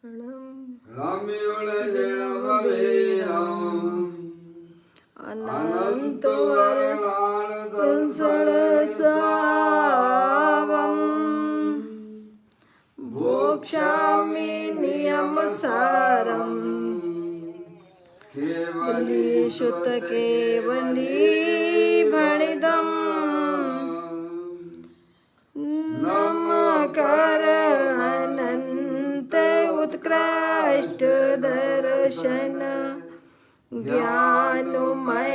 अनंत वर्णाल सावम भोक्ष्यामि नियमसारम केवली शुत केवली भणिदम नमकर अनंत उत्कृष्ट दर्शन ज्ञानमय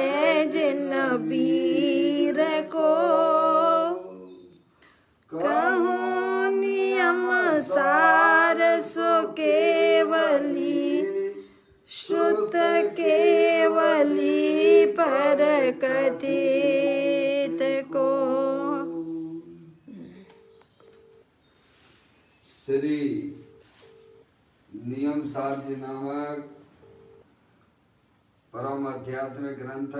जिन वीर को कहूँ नियम सार सो केवली श्रुत केवली पर कथित को। श्री नियम सार जी नामक परम आध्यात्मिक ग्रंथ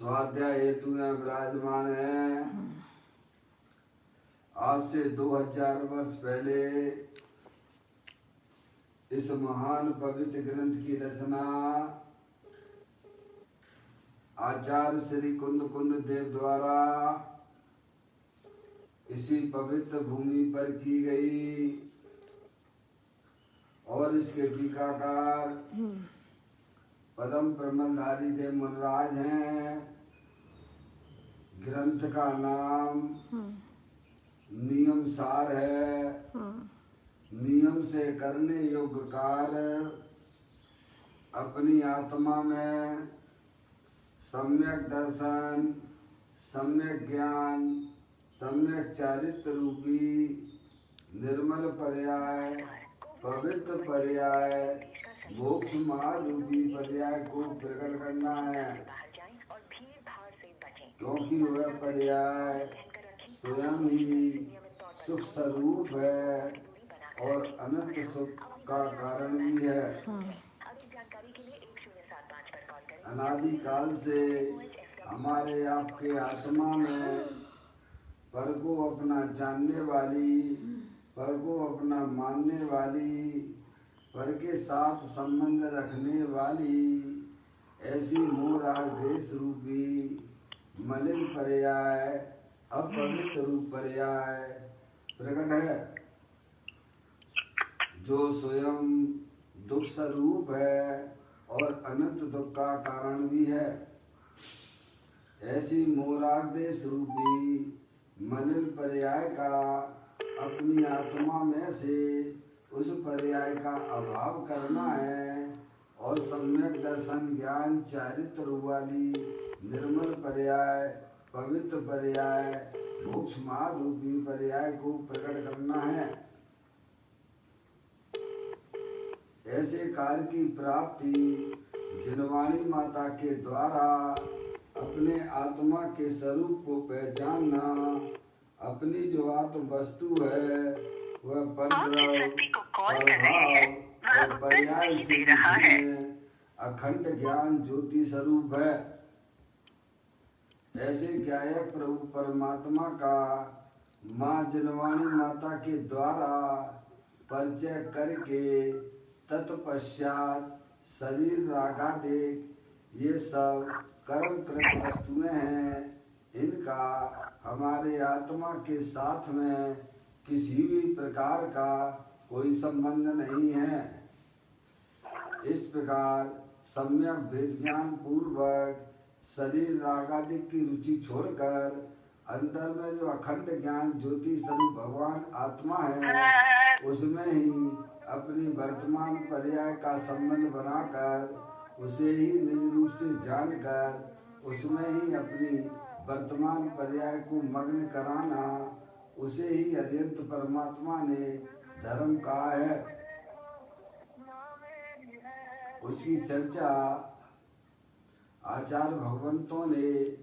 स्वाध्याय हेतु में विराजमान है। आज से 2000 वर्ष पहले इस महान पवित्र ग्रंथ की रचना आचार्य श्री कुंद कुंद देव द्वारा इसी पवित्र भूमि पर की गई और इसके टीकाकार पदम प्रमलधारी देव मुनराज हैं। ग्रंथ का नाम नियम सार है। नियम से करने योग्य कार्य अपनी आत्मा में सम्यक दर्शन, सम्यक ज्ञान, सम्यक चारित्र रूपी निर्मल पर्याय, पवित्र पर्याय, मोक्ष मार्ग रूपी पर्याय को प्रकट करना है, क्योंकि वह पर्याय स्वयं ही सुख स्वरूप है और अनंत सुख का कारण भी है। अनादि काल से हमारे आपके आत्मा में पर को अपना जानने वाली, पर को अपना मानने वाली, पर के साथ संबंध रखने वाली ऐसी मोह राग देश रूपी मलिन पर्याय, अपवित्र रूप पर्याय प्रकट है, जो स्वयं दुख स्वरूप है और अनंत दुख का कारण भी है। ऐसी मोराग देश रूपी मलिन पर्याय का अपनी आत्मा में से उस पर्याय का अभाव करना है और सम्यक दर्शन, ज्ञान, चारित्र वाली निर्मल पर्याय, पवित्र पर्याय, मोक्ष मार्ग रूपी पर्याय को प्रकट करना है। ऐसे कार्य की प्राप्ति जिनवाणी माता के द्वारा अपने आत्मा के स्वरूप को पहचानना, अपनी जो आत्म वस्तु है वह परद्रव, प्रभाव और पर्याय से अखंड ज्ञान ज्योति स्वरूप है। ऐसे ज्ञायक प्रभु परमात्मा का माँ जिनवाणी माता के द्वारा परिचय करके तत्पश्चात शरीर रागादिक ये सब कर्मकृत वस्तुएं हैं, इनका हमारे आत्मा के साथ में किसी भी प्रकार का कोई संबंध नहीं है। इस प्रकार सम्यक भेद ज्ञान पूर्वक शरीर रागादिक की रुचि छोड़कर अंदर में जो अखंड ज्ञान ज्योति स्वरूप भगवान आत्मा है, उसमें ही अपनी वर्तमान पर्याय का संबंध बनाकर उसे ही निज रूप से जानकर उसमें ही अपनी वर्तमान पर्याय को मग्न कराना, उसे ही अत्यंत परमात्मा ने धर्म कहा है। उसकी चर्चा आचार्य भगवंतों ने,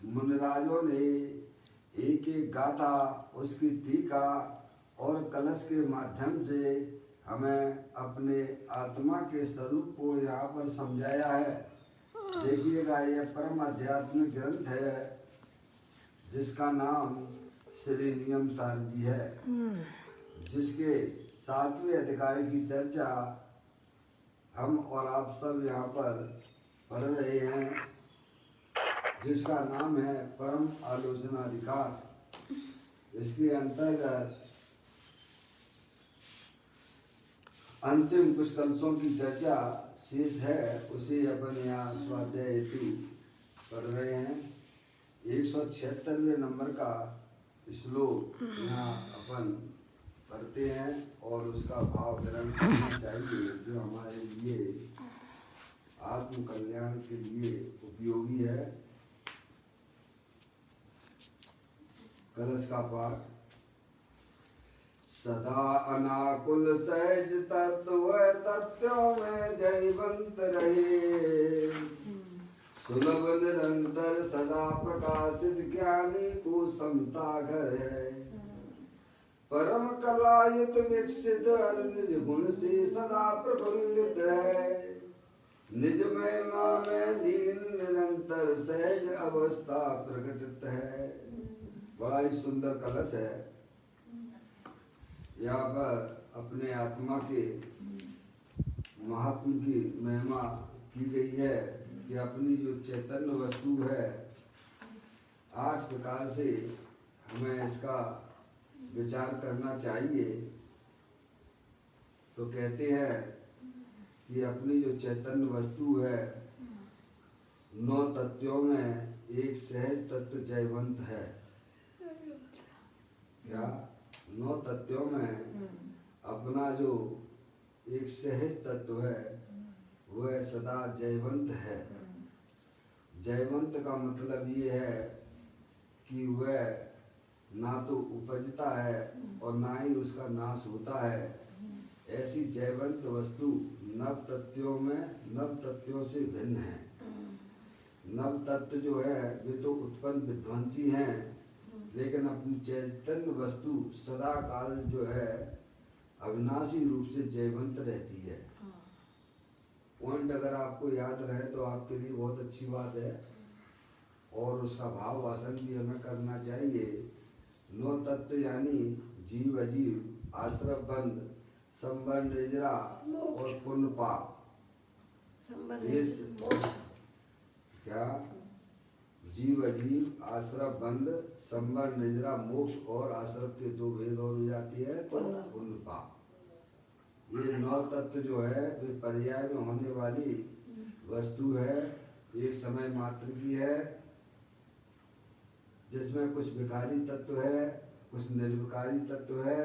मुनिराजों ने एक एक गाथा, उसकी टीका और कलश के माध्यम से हमें अपने आत्मा के स्वरूप को यहाँ पर समझाया है। देखिएगा, यह परम आध्यात्मिक ग्रंथ है जिसका नाम श्री नियम सार जी है, जिसके सातवें अधिकारी की चर्चा हम और आप सब यहाँ पर पढ़ रहे हैं, जिसका नाम है परम आलोचना अधिकार। इसके अंतर्गत अंतिम कुछ कलशों की चर्चा शेष है, उसे अपन यहाँ स्वाध्याय हेतु पढ़ रहे हैं। 176वें नंबर का श्लोक यहाँ अपन पढ़ते हैं और उसका भाव ग्रहण करना चाहिए, जो हमारे लिए आत्म कल्याण के लिए उपयोगी है। कलश का पाठ। सदा अनाकुल सहज तत्व तत्वों में जयवंत रहे, सुलभ निरंतर सदा प्रकाशित ज्ञानी को समता घर है। परम कलायुत विकसित निज गुण से सदा प्रफुल्लित है, निज महिमा में लीन निरंतर सहज अवस्था प्रकटित है। बड़ा ही सुंदर कलश है। यहाँ पर अपने आत्मा के महात्म की महिमा की गई है कि अपनी जो चैतन्य वस्तु है, 8 प्रकार से हमें इसका विचार करना चाहिए। तो कहते हैं कि अपनी जो चैतन्य वस्तु है, 9 तत्वों में एक सहज तत्व जयवंत है। क्या 9 तत्वों में अपना जो एक सहज तत्व है वह सदा जयवंत है। जयवंत का मतलब ये है कि वह ना तो उपजता है और ना ही उसका नाश होता है। ऐसी जयवंत वस्तु नव तत्वों में नव तत्वों से भिन्न है। नव तत्व जो है वे तो उत्पन्न विध्वंसी हैं, लेकिन अपनी चैतन्य वस्तु सदा काल जो है अविनाशी रूप से जयवंत रहती है। पॉइंट अगर आपको याद रहे तो आपके लिए बहुत अच्छी बात है, और उसका भाव वासन भी हमें करना चाहिए। 9 तत्व यानी जीव अजीव, आश्रम बंद, संबंध निजरा और पुण्य पाप। क्या जीव अजीव, आश्रम बंद, संबंध निजरा, मोक्ष और आश्रम के 2 भेद और हो जाती है, तो पुण्य पाप। ये 9 तत्व जो है वे पर्याय में होने वाली वस्तु है, एक समय मात्र की है, जिसमें कुछ विकारी तत्व है, कुछ निर्विकारी तत्व है,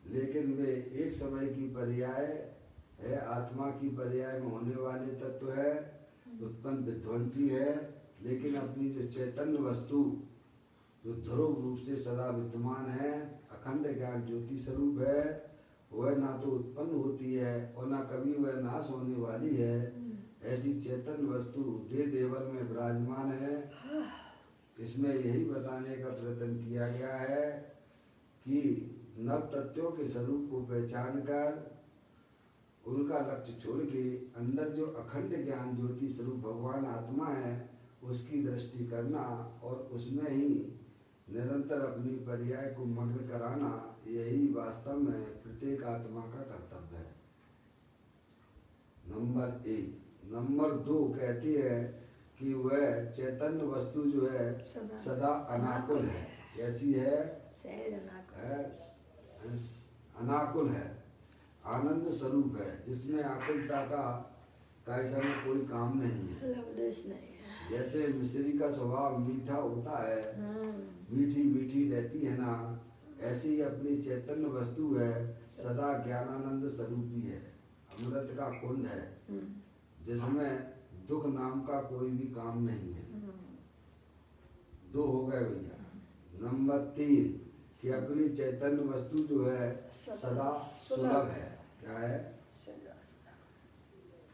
लेकिन वे एक समय की पर्याय है, आत्मा की पर्याय में होने वाले तत्व है, उत्पन्न विध्वंसी है। लेकिन अपनी जो चैतन्य वस्तु जो ध्रुव रूप से सदा विद्यमान है, अखंड ज्ञान ज्योति स्वरूप है, वह ना तो उत्पन्न होती है और ना कभी वह नाश होने वाली है। ऐसी चैतन्य वस्तु देह देवल में विराजमान है। इसमें यही बताने का प्रयत्न किया गया है कि नव तत्वों के स्वरूप को पहचान कर उनका लक्ष्य छोड़ के अंदर जो अखंड ज्ञान ज्योति स्वरूप भगवान आत्मा है उसकी दृष्टि करना और उसमें ही निरंतर अपनी पर्याय को मग्न कराना, यही वास्तव में प्रत्येक आत्मा का कर्तव्य है। नंबर 1। नंबर 2 कहती है कि वह चैतन्य वस्तु जो है सदा अनाकुल है। कैसी है? अनाकुल है, आनंद स्वरूप है, जिसमें आकुलता का ऐसा में कोई काम नहीं है। जैसे मिश्री का स्वभाव मीठा होता है, मीठी मीठी रहती है ना, ऐसी ही अपनी चैतन्य वस्तु है, सदा ज्ञानानंद स्वरूपी है, अमृत का कुंड है, जिसमें दुख नाम का कोई भी काम नहीं है। 2 हो गए भैया। नंबर 3 कि अपनी चैतन्य वस्तु जो है सदा सुलभ है। क्या है?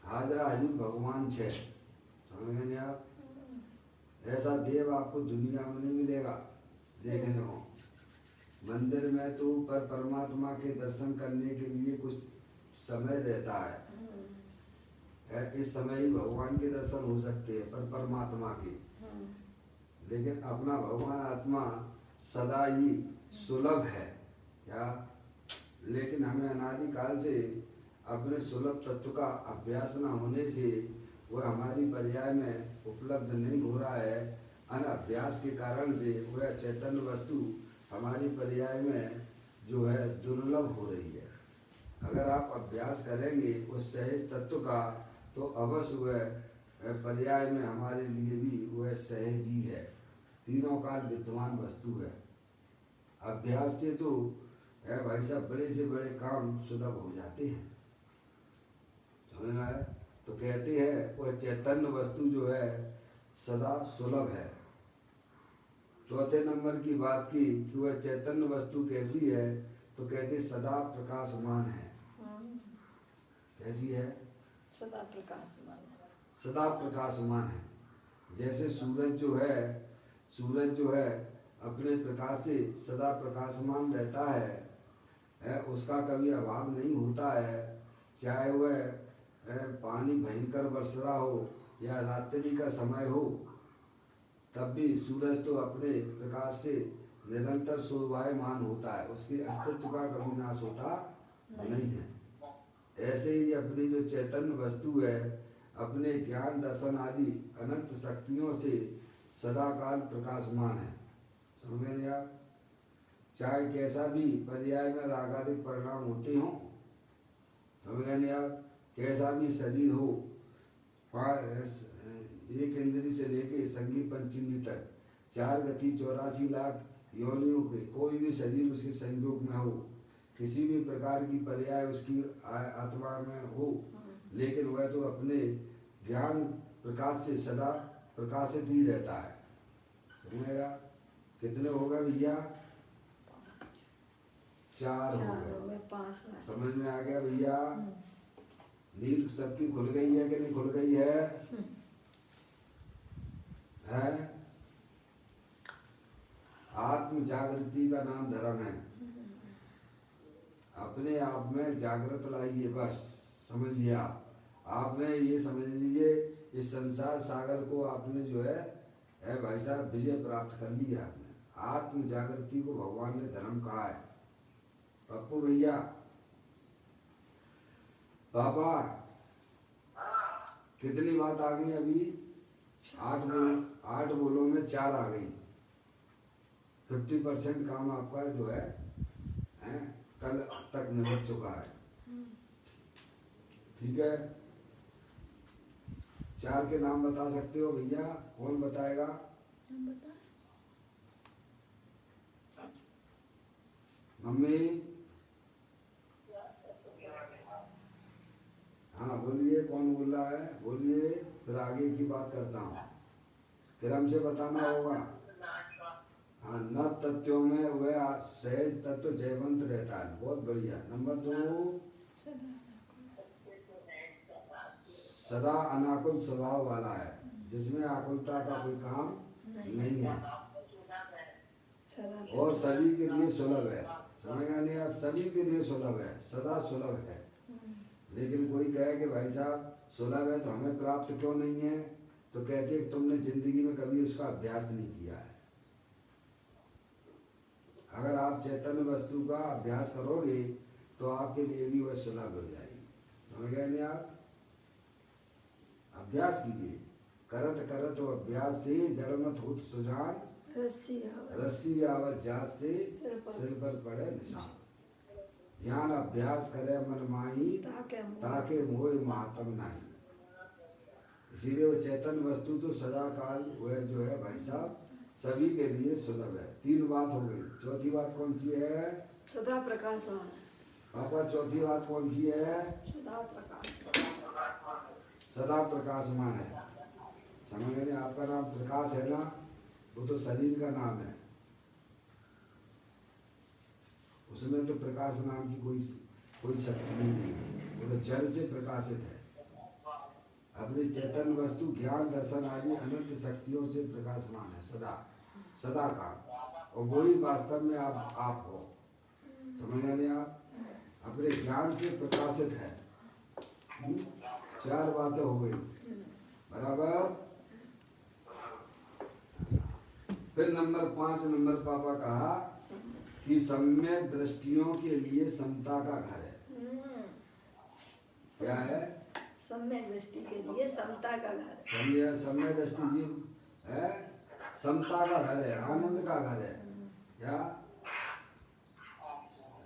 हाजरा हजूर भगवान छे, समझ गए आप? ऐसा देव आपको दुनिया में नहीं मिलेगा देखने को। मंदिर में तो पर परमात्मा के दर्शन करने के लिए कुछ समय रहता है, इस समय ही भगवान के दर्शन हो सकते हैं पर परमात्मा के, लेकिन अपना भगवान आत्मा सदा ही सुलभ है। क्या? लेकिन हमें अनादिकाल से अपने सुलभ तत्व का अभ्यास न होने से वह हमारी पर्याय में उपलब्ध नहीं हो रहा है। अनअभ्यास के कारण से वह चैतन्य वस्तु हमारी पर्याय में जो है दुर्लभ हो रही है। अगर आप अभ्यास करेंगे उस सहज तत्व का तो अवश्य वह पर्याय में हमारे लिए भी वह सहज ही है। तीनों काल विद्यमान वस्तु है। अभ्यास से तो है भाई साहब बड़े से बड़े काम सुलभ हो जाते हैं। समझ में आया? तो कहते हैं वह चैतन्य वस्तु जो है सदा सुलभ है। चौथे नंबर की बात की कि वह चैतन्य वस्तु कैसी है, तो कहते सदा प्रकाशमान है। कैसी है? सदा प्रकाशमान। सदा प्रकाशमान है। जैसे सूरज जो है अपने प्रकाश से सदा प्रकाशमान रहता है, उसका कभी अभाव नहीं होता है। चाहे वह पानी भयंकर बरस रहा हो या रात्रि का समय हो, तब भी सूरज तो अपने प्रकाश से निरंतर शोभायमान होता है। उसके अस्तित्व का कभी नाश होता नहीं है। ऐसे ही अपनी जो चैतन्य वस्तु है अपने ज्ञान दर्शन आदि अनंत शक्तियों से सदाकाल प्रकाशमान है। समझ गए आप? चाहे कैसा भी पर्याय में रागादिक परिणाम होते हों, समझ गए आप? कैसा भी शरीर हो, एक इंद्री से लेके संगीत पंचमी तक 4 गति 84 लाख योनियों के कोई भी शरीर उसके संयोग में हो, किसी भी प्रकार की पर्याय उसकी आत्मा में हो, लेकिन वह तो अपने ज्ञान प्रकाश से सदा प्रकाशित ही रहता है। समझेगा? कितने हो गए भैया? 4 हो गए। 5। समझ में आ गया भैया? नींद सबकी खुल गई है कि नहीं खुल गई है? आत्म जागृति का नाम धर्म है। अपने आप में जागृत लाइए, बस समझिए। आपने ये समझ लीजिए इस संसार सागर को आपने जो है भाई साहब विजय प्राप्त कर लिया। आपने आत्म जागृति को भगवान ने धर्म कहा है। पप्पू भैया, पापा, कितनी बात आ गई अभी? 8 बोलों में 4 आ गई। 50% काम आपका जो है कल तक निपट चुका है। ठीक है? 4 के नाम बता सकते हो भैया? कौन बताएगा? मम्मी? हाँ बोलिए, कौन बोल रहा है? बोलिए, फिर आगे की बात करता हूँ। फिर हमसे बताना होगा। हाँ, नव तत्वों में वह सहज तत्व जयवंत रहता है। बहुत बढ़िया। नंबर 2, सदा अनाकुल स्वभाव वाला है, जिसमें आकुलता का कोई काम नहीं है और सभी के लिए सुलभ है। समझेगा नहीं आप? सभी के लिए सुलभ है, सदा सुलभ है। लेकिन कोई कहे कि भाई साहब सुलभ है तो हमें प्राप्त क्यों नहीं है, तो कहते हैं तुमने जिंदगी में कभी उसका अभ्यास नहीं किया है। अगर आप चैतन्य वस्तु का अभ्यास करोगे तो आपके लिए भी वह सुलभ हो जाएगी। समझ गए नहीं आप? अभ्यास कीजिए। करत करत तो अभ्यास से जड़मत होत सुजान, रस्सी आवत जात से सिर पर पड़े निशान। ज्ञान अभ्यास करे मन माही, ताके मोह महात्म नहीं। इसीलिए वो चैतन्य वस्तु तो सदा काल वह जो है भाई साहब सभी के लिए सुलभ है। 3 बात हो गई। चौथी बात कौन सी है? सदा प्रकाशमान। पापा चौथी बात कौन सी है? सदा प्रकाशमान है। समझ गए? आपका नाम प्रकाश है ना, वो तो शरीर का नाम है। उसमें तो प्रकाश नाम की कोई शक्ति नहीं है। वो तो जड़ से प्रकाशित है। अपनी चैतन्य वस्तु ज्ञान दर्शन आदि अनंत शक्तियों से प्रकाशमान है सदा का, और वही वास्तव में आप हो। समझ रहे हैं आप? अपने ज्ञान से प्रकाशित है। 4 बातें हो गई बराबर। फिर नंबर 5 नंबर पापा कहा कि सम्यक दृष्टियों के लिए समता का घर है। क्या है? सम्यक दृष्टि के लिए समता का घर है। सम्यक दृष्टि जीव है, समता का घर है, आनंद का घर है। क्या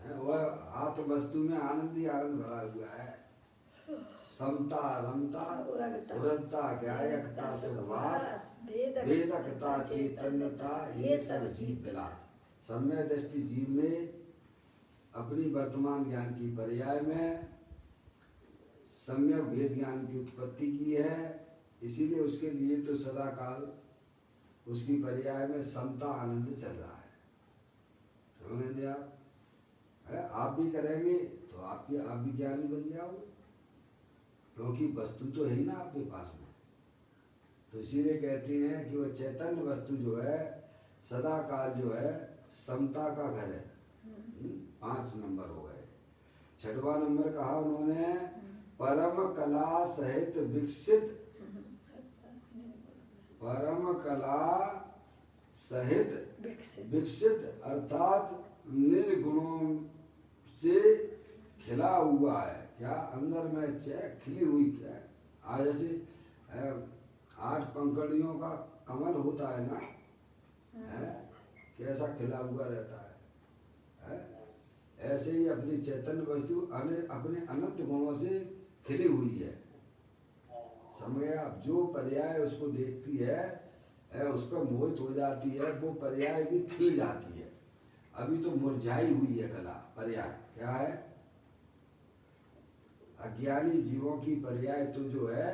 है? वह आत्म वस्तु में आनंद ही आनंद भरा हुआ है। समता, रमता, उरता, ज्ञायकता, सुखवास, वेदकता, चैतन्यता, ये सब जीव विलास। सम्यक दृष्टि जीव ने अपनी वर्तमान ज्ञान की पर्याय में सम्यक वेद ज्ञान की उत्पत्ति की है। इसीलिए उसके लिए तो सदा काल उसकी पर्याय में समता आनंद चल रहा है। समझेंगे आप? है? आप भी करेंगे तो आप भी ज्ञानी बन जाओगे, क्योंकि वस्तु तो है ही ना आपके पास में। तो इसीलिए कहते हैं कि वह चैतन्य वस्तु जो है सदा काल जो है समता का घर है। 5 नंबर हो गए। 6वां नंबर कहा उन्होंने परम कला सहित विकसित, परम कला सहित विकसित अर्थात निज गुणों से खिला हुआ है। क्या अंदर में खिली हुई क्या आज जैसे 8 पंखुड़ियों का कमल होता है ना, है? कैसा खिला हुआ रहता है? ऐसे ही अपनी चैतन्य वस्तु अपने अनंत गुणों से खिली हुई है। समझ आप? जो पर्याय उसको देखती है उस पर मोहित हो जाती है, वो पर्याय भी खिल जाती है। अभी तो मुरझाई हुई है कला पर्याय। क्या है? अज्ञानी जीवों की पर्याय तो जो है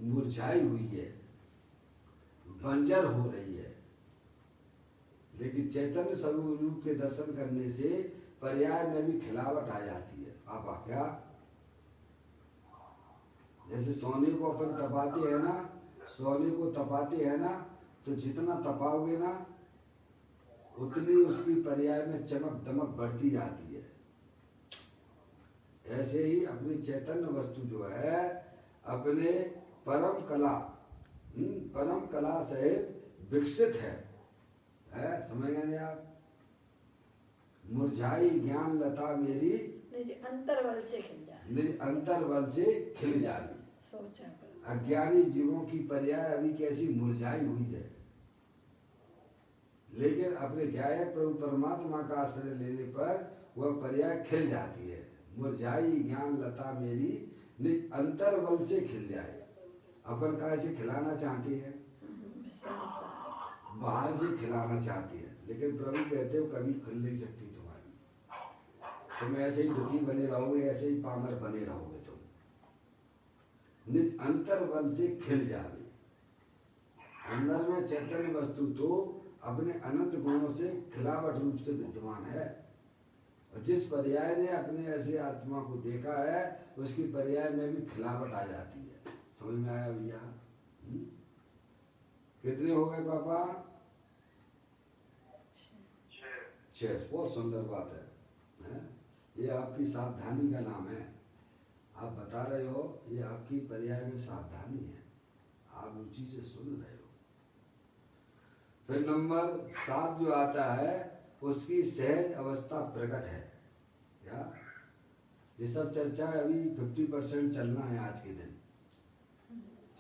मुरझाई हुई है, बंजर हो रही है। लेकिन चैतन्य स्वरूप के दर्शन करने से पर्याय में भी खिलावट आ जाती है। पापा क्या? जैसे सोने को अपन तपाते हैं ना, सोने को तपाते हैं ना, तो जितना तपाओगे ना उतनी उसकी पर्याय में चमक दमक बढ़ती जाती है। ऐसे ही अपनी चैतन्य वस्तु जो है अपने परम कला सहित विकसित है। समझ गए आप? मुरझाई ज्ञान लता मेरी निज अंतर्बल से खिल जाए, निज अंतर्बल से खिल जानी। सोचा अज्ञानी जीवों की पर्याय अभी कैसी मुरझाई हुई है, लेकिन अपने ज्ञायक प्रभु परमात्मा का आश्रय लेने पर वह पर्याय खिल जाती है। मुरझाई ज्ञान लता मेरी निज अंतर्बल से खिल जाए। अपन का ऐसे खिलाना चाहते हैं, बाहर से खिलाना चाहते हैं, लेकिन प्रभु कहते हो कभी खिल नहीं सकती तुम्हारी। तुम ऐसे ही दुखी बने रहोगे, ऐसे ही पामर बने रहोगे। तुम निज अंतर्बल से खिल जावे। अंदर में चैतन्य वस्तु तो अपने अनंत गुणों से खिलावट रूप से विद्यमान है। और जिस पर्याय ने अपने ऐसे आत्मा को देखा है उसकी पर्याय में भी खिलावट आ जाती है। समझ में आया भैया? कितने हो गए पापा? 6। बहुत सुंदर बात है? ये आपकी सावधानी का नाम है। आप बता रहे हो, ये आपकी पर्याय में सावधानी है। आप रुचि से सुन रहे हो। फिर नंबर 7 जो आता है उसकी सहज अवस्था प्रकट है। क्या? ये सब चर्चा अभी 50% चलना है आज के दिन।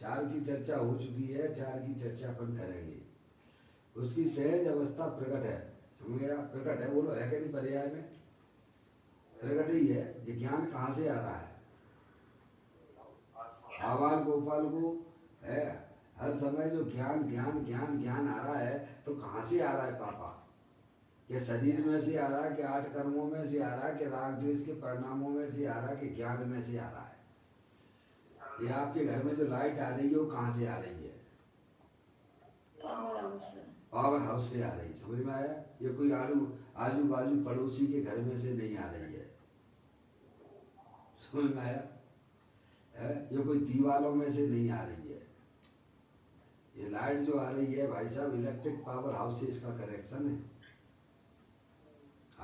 4 की चर्चा हो चुकी है, 4 की चर्चा अपन करेंगे। उसकी सहज अवस्था प्रकट है। समझ गया? प्रकट है, बोलो है कि नहीं? पर्याय में प्रकट ही है। ये ज्ञान कहाँ से आ रहा है? आवाल गोपाल को है हर समय जो ज्ञान ज्ञान ज्ञान ज्ञान आ रहा है, तो कहाँ से आ रहा है पापा? कि शरीर में से आ रहा है, कि 8 कर्मों में से आ रहा है, कि राग द्वेष के परिणामों में से आ रहा है, कि ज्ञान में से आ रहा है? ये आपके घर में जो लाइट आ रही है वो कहाँ से आ रही है? पावर हाउस से आ रही है। समझ में आया? ये कोई आजू बाजू पड़ोसी के घर में से नहीं आ रही है। समझ में आया? ये कोई दीवारों में से नहीं आ रही है। ये लाइट जो आ रही है भाई साहब, इलेक्ट्रिक पावर हाउस से इसका कनेक्शन है।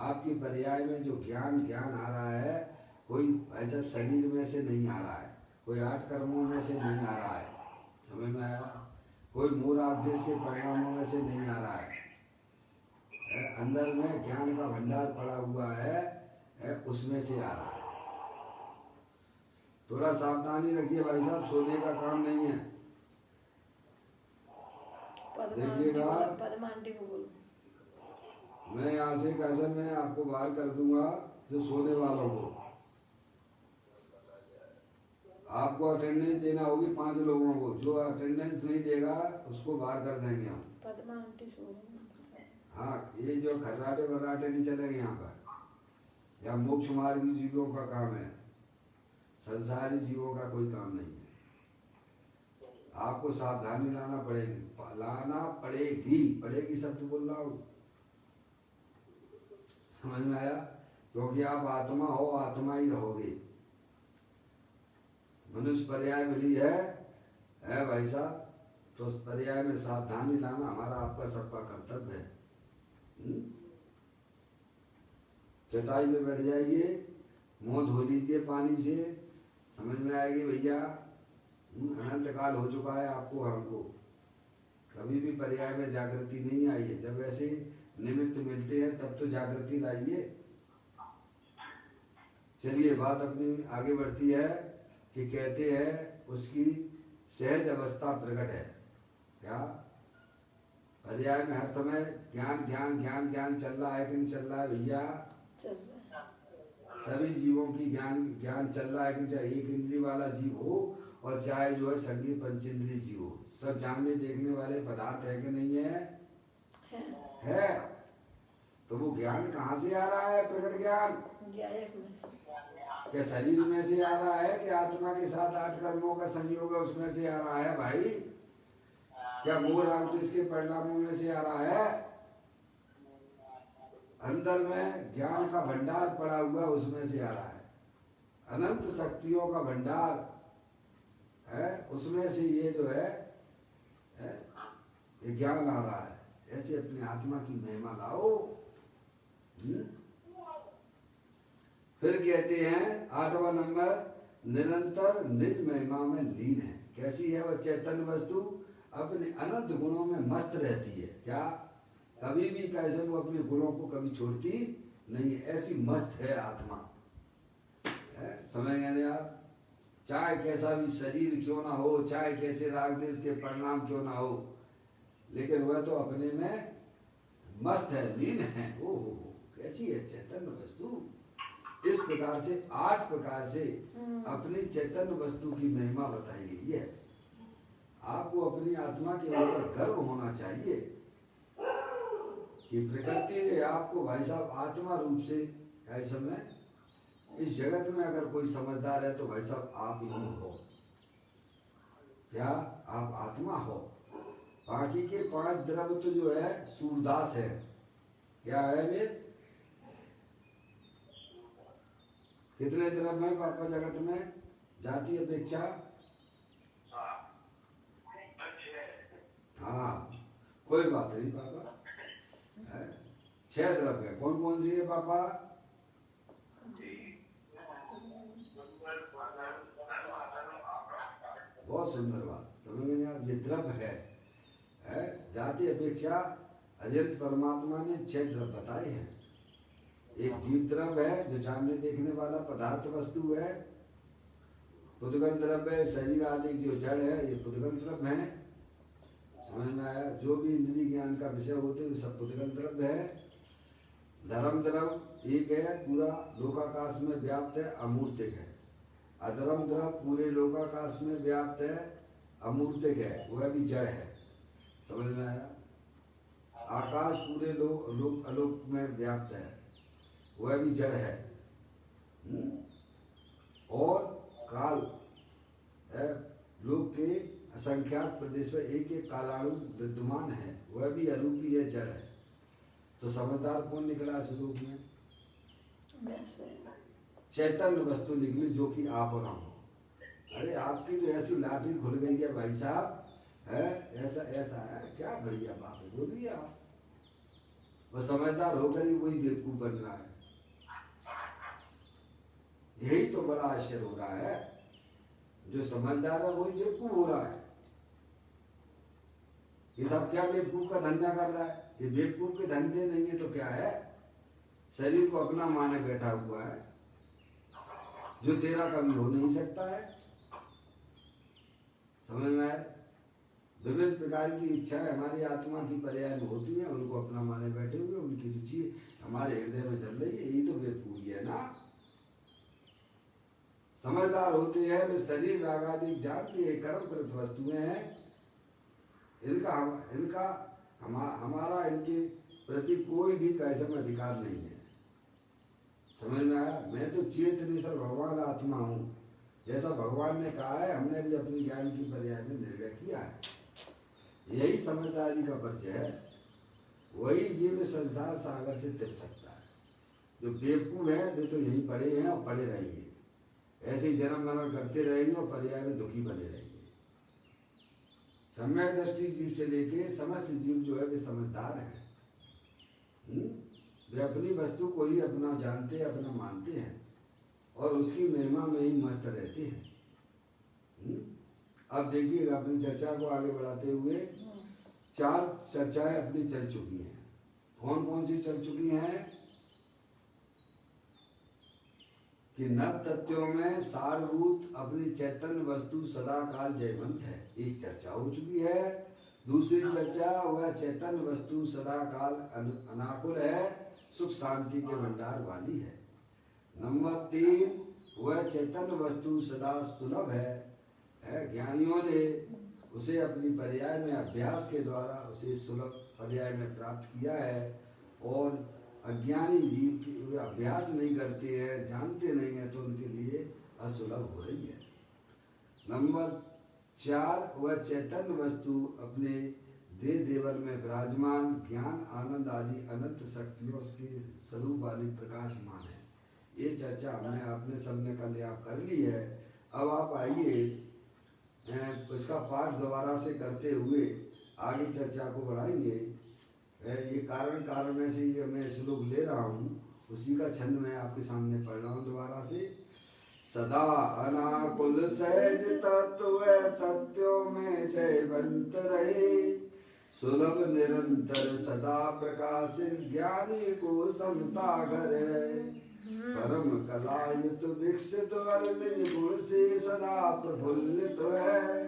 आपकी पर्याय में जो ज्ञान ज्ञान आ रहा है, कोई भाई साहब शरीर में से नहीं आ रहा है, कोई 8 कर्मों में से नहीं आ रहा है। समझ में आया? कोई मूल आदेश के परिणामों में से नहीं आ रहा है। अंदर में ज्ञान का भंडार पड़ा हुआ है, उसमें से आ रहा है। थोड़ा सावधानी रखिए भाई साहब, सोने का काम नहीं है। देखिएगा, पद्मा आंटी को बोलो, मैं यहाँ से कैसे मैं आपको बाहर कर दूंगा। जो सोने वालों को आपको अटेंडेंस देना होगी 5 लोगों को। जो अटेंडेंस नहीं देगा उसको बाहर कर देंगे हम। पद्मा आंटी सो रही है। हाँ, ये जो खर्राटे बर्राटे नहीं चलेंगे यहाँ पर। यहाँ मोक्ष मार्गी जीवों का काम है, संसारी जीवों का कोई काम नहीं है। आपको सावधानी लाना पड़ेगी शब्द बोल रहा हूँ, समझ में आया? क्योंकि आप आत्मा हो, आत्मा ही रहोगे। मनुष्य पर्याय मिली है भाई साहब, तो उस पर्याय में सावधानी लाना हमारा आपका सबका कर्तव्य है। चटाई पे बैठ जाइए, मुंह धो लीजिए पानी से, समझ में आएगी भैया। अनंत काल हो चुका है आपको हमको, कभी भी पर्याय में जागृति नहीं आई है। जब ऐसे निमित्त मिलते हैं तब तो जागृति लाइए। चलिए, बात अपनी आगे बढ़ती है कि कहते हैं उसकी सहज अवस्था प्रकट है। क्या पर्याय में हर समय ज्ञान ज्ञान ज्ञान ज्ञान चल रहा है कि नहीं चल रहा है भैया? चल रहा है। सभी जीवों की ज्ञान ज्ञान चल रहा है कि चाहे एक इंद्रिय वाला जीव हो और चाहे जो है संगी पंचेंद्रिय जीव हो, सब जानने देखने वाले पदार्थ है कि नहीं है? है। तो वो ज्ञान कहाँ से आ रहा है? प्रकट ज्ञान में से। क्या शरीर में से आ रहा है कि आत्मा के साथ 8 कर्मों का संयोग है उसमें से आ रहा है भाई? क्या मूल अंत इसके परिणामों में से आ रहा है? अंदर में ज्ञान का भंडार पड़ा हुआ उसमें से आ रहा है। अनंत शक्तियों का भंडार है, उसमें से ये जो है ये ज्ञान आ रहा है। ऐसे अपनी आत्मा की महिमा लाओ। फिर कहते हैं 8वां नंबर, निरंतर निज महिमा में लीन है। कैसी है वह चैतन्य वस्तु? अपने अनंत गुणों में मस्त रहती है। क्या कभी भी कैसे वो अपने गुणों को कभी छोड़ती नहीं है, ऐसी मस्त है आत्मा। समझ गए आप? चाहे कैसा भी शरीर क्यों ना हो, चाहे कैसे राग देश के परिणाम क्यों ना हो, लेकिन वह तो अपने में मस्त है, लीन है। ओहो, कैसी है चैतन्य वस्तु। इस प्रकार से 8 प्रकार से अपनी चैतन्य वस्तु की महिमा बताई गई है। आपको अपनी आत्मा के ऊपर गर्व होना चाहिए कि प्रकृति ने आपको भाई साहब आत्मा रूप से ऐसे में, इस जगत में अगर कोई समझदार है तो भाई साहब आप ही हो। क्या आप आत्मा हो? बाकी के 5 द्रव्य तो जो है सूरदास है। क्या है वे? कितने द्रव्य हैं पापा जगत में जाति अपेक्षा? हाँ, कोई बात नहीं पापा, 6 द्रव्य है। कौन कौन सी है पापा? बहुत सुंदर बात, समझ गए आप? ये द्रव्य है जाति अपेक्षा। अजंत परमात्मा ने 6 द्रव्य बताए हैं। एक जीव द्रव्य है जो जानने देखने वाला पदार्थ वस्तु है। पुद्गल द्रव्य है, शरीर आदि जो जड़ है, ये पुद्गल द्रव्य है। समझ में आया? जो भी इंद्रिय ज्ञान का विषय होते हैं सब पुद्गल द्रव्य है। धर्म द्रव्य एक है, पूरा लोकाकाश में व्याप्त है, अमूर्तिक है। अधर्म द्रव्य पूरे लोकाकाश में व्याप्त है, अमूर्तिक है, वह भी जड़ है। समझ में आया? आकाश पूरे लोक अलोक में व्याप्त है, वह भी जड़ है। और काल है, लोक के असंख्यात प्रदेश में एक एक कालाणु विद्यमान है, वह भी अरूपी है, जड़ है। तो समझदार कौन निकला इस लोक में? चैतन्य वस्तु निकली जो कि आप और हम हो। अरे आपकी तो ऐसी लाठी खुल गई है भाई साहब, है ऐसा ऐसा है, क्या बढ़िया बात है, बोलिए आप। वो समझदार होकर ही वही बेवकूफ बन रहा है। यही तो बड़ा आश्चर्य हो रहा है, जो समझदार है वही बेवकूफ हो रहा है। ये सब क्या बेवकूफ का धंधा कर रहा है? ये बेवकूफ के धंधे नहीं है तो क्या है? शरीर को अपना माने बैठा हुआ है, जो तेरा कभी हो नहीं सकता है। समझ में आए? विविध प्रकार की इच्छाएं हमारी आत्मा की पर्याय में होती हैं, उनको अपना माने बैठे हुए, उनकी रुचि हमारे हृदय में चल रही है। यही तो बेवकूफी है ना। समझदार होते हैं वे शरीर रागादि जानते हैं कर्मकृत वस्तुएं हैं, इनका हमारा इनके प्रति कोई भी कैसे में अधिकार नहीं है। समझ में आया? मैं तो चेतनेश्वर भगवान आत्मा हूँ, जैसा भगवान ने कहा है हमने भी अपनी ज्ञान की पर्याय में निर्णय किया है। यही समझदारी का परिचय है। वही जीव संसार सागर से तिर सकता है। जो बेवकूफ है वे तो यहीं पड़े हैं और पड़े रहेंगे, ऐसे ही जन्म मरण करते रहेंगे और पर्याय में दुखी बने रहेंगे। सम्यक दृष्टि जीव से लेके समस्त जीव जो है वे समझदार हैं। वे अपनी वस्तु को ही अपना जानते हैं, अपना मानते हैं और उसकी महिमा में ही मस्त रहते हैं। अब देखिएगा अपनी चर्चा को आगे बढ़ाते हुए 4 चर्चाएं अपनी चल चुकी हैं। कौन कौन सी चल चुकी हैं? कि नव तत्वों में सारभूत अपनी चैतन्य वस्तु सदा काल जयवंत है, एक चर्चा हो चुकी है। दूसरी चर्चा वह चैतन्य वस्तु सदा काल अनाकुल है, सुख शांति के भंडार वाली है। नंबर 3 वह चैतन्य वस्तु सदा सुलभ है। ज्ञानियों ने उसे अपनी पर्याय में अभ्यास के द्वारा उसे सुलभ पर्याय में प्राप्त किया है और अज्ञानी जीव की वे अभ्यास नहीं करते हैं, जानते नहीं हैं, तो उनके लिए असुलभ हो रही है। नंबर 4 वह चैतन्य वस्तु अपने देह देवर में विराजमान ज्ञान आनंद आदि अनंत शक्तियों के स्वरूप वाली प्रकाशमान है। ये चर्चा हमने आपने सबने कल आप कर ली है। अब आप आइए इसका पाठ दोबारा से करते हुए आगे चर्चा को बढ़ाएंगे। ये कारण में से ये मैं श्लोक ले रहा हूँ, उसी का छंद मैं आपके सामने पढ़ रहा हूँ दोबारा से। सदा अनाकुल सहज तत्व तत्वों में जयवंत रहे, सुलभ निरंतर सदा प्रकाशित ज्ञानी को समता घर है। परम कलायुत विकसित और निज गुण से सदा प्रफुल्लित है,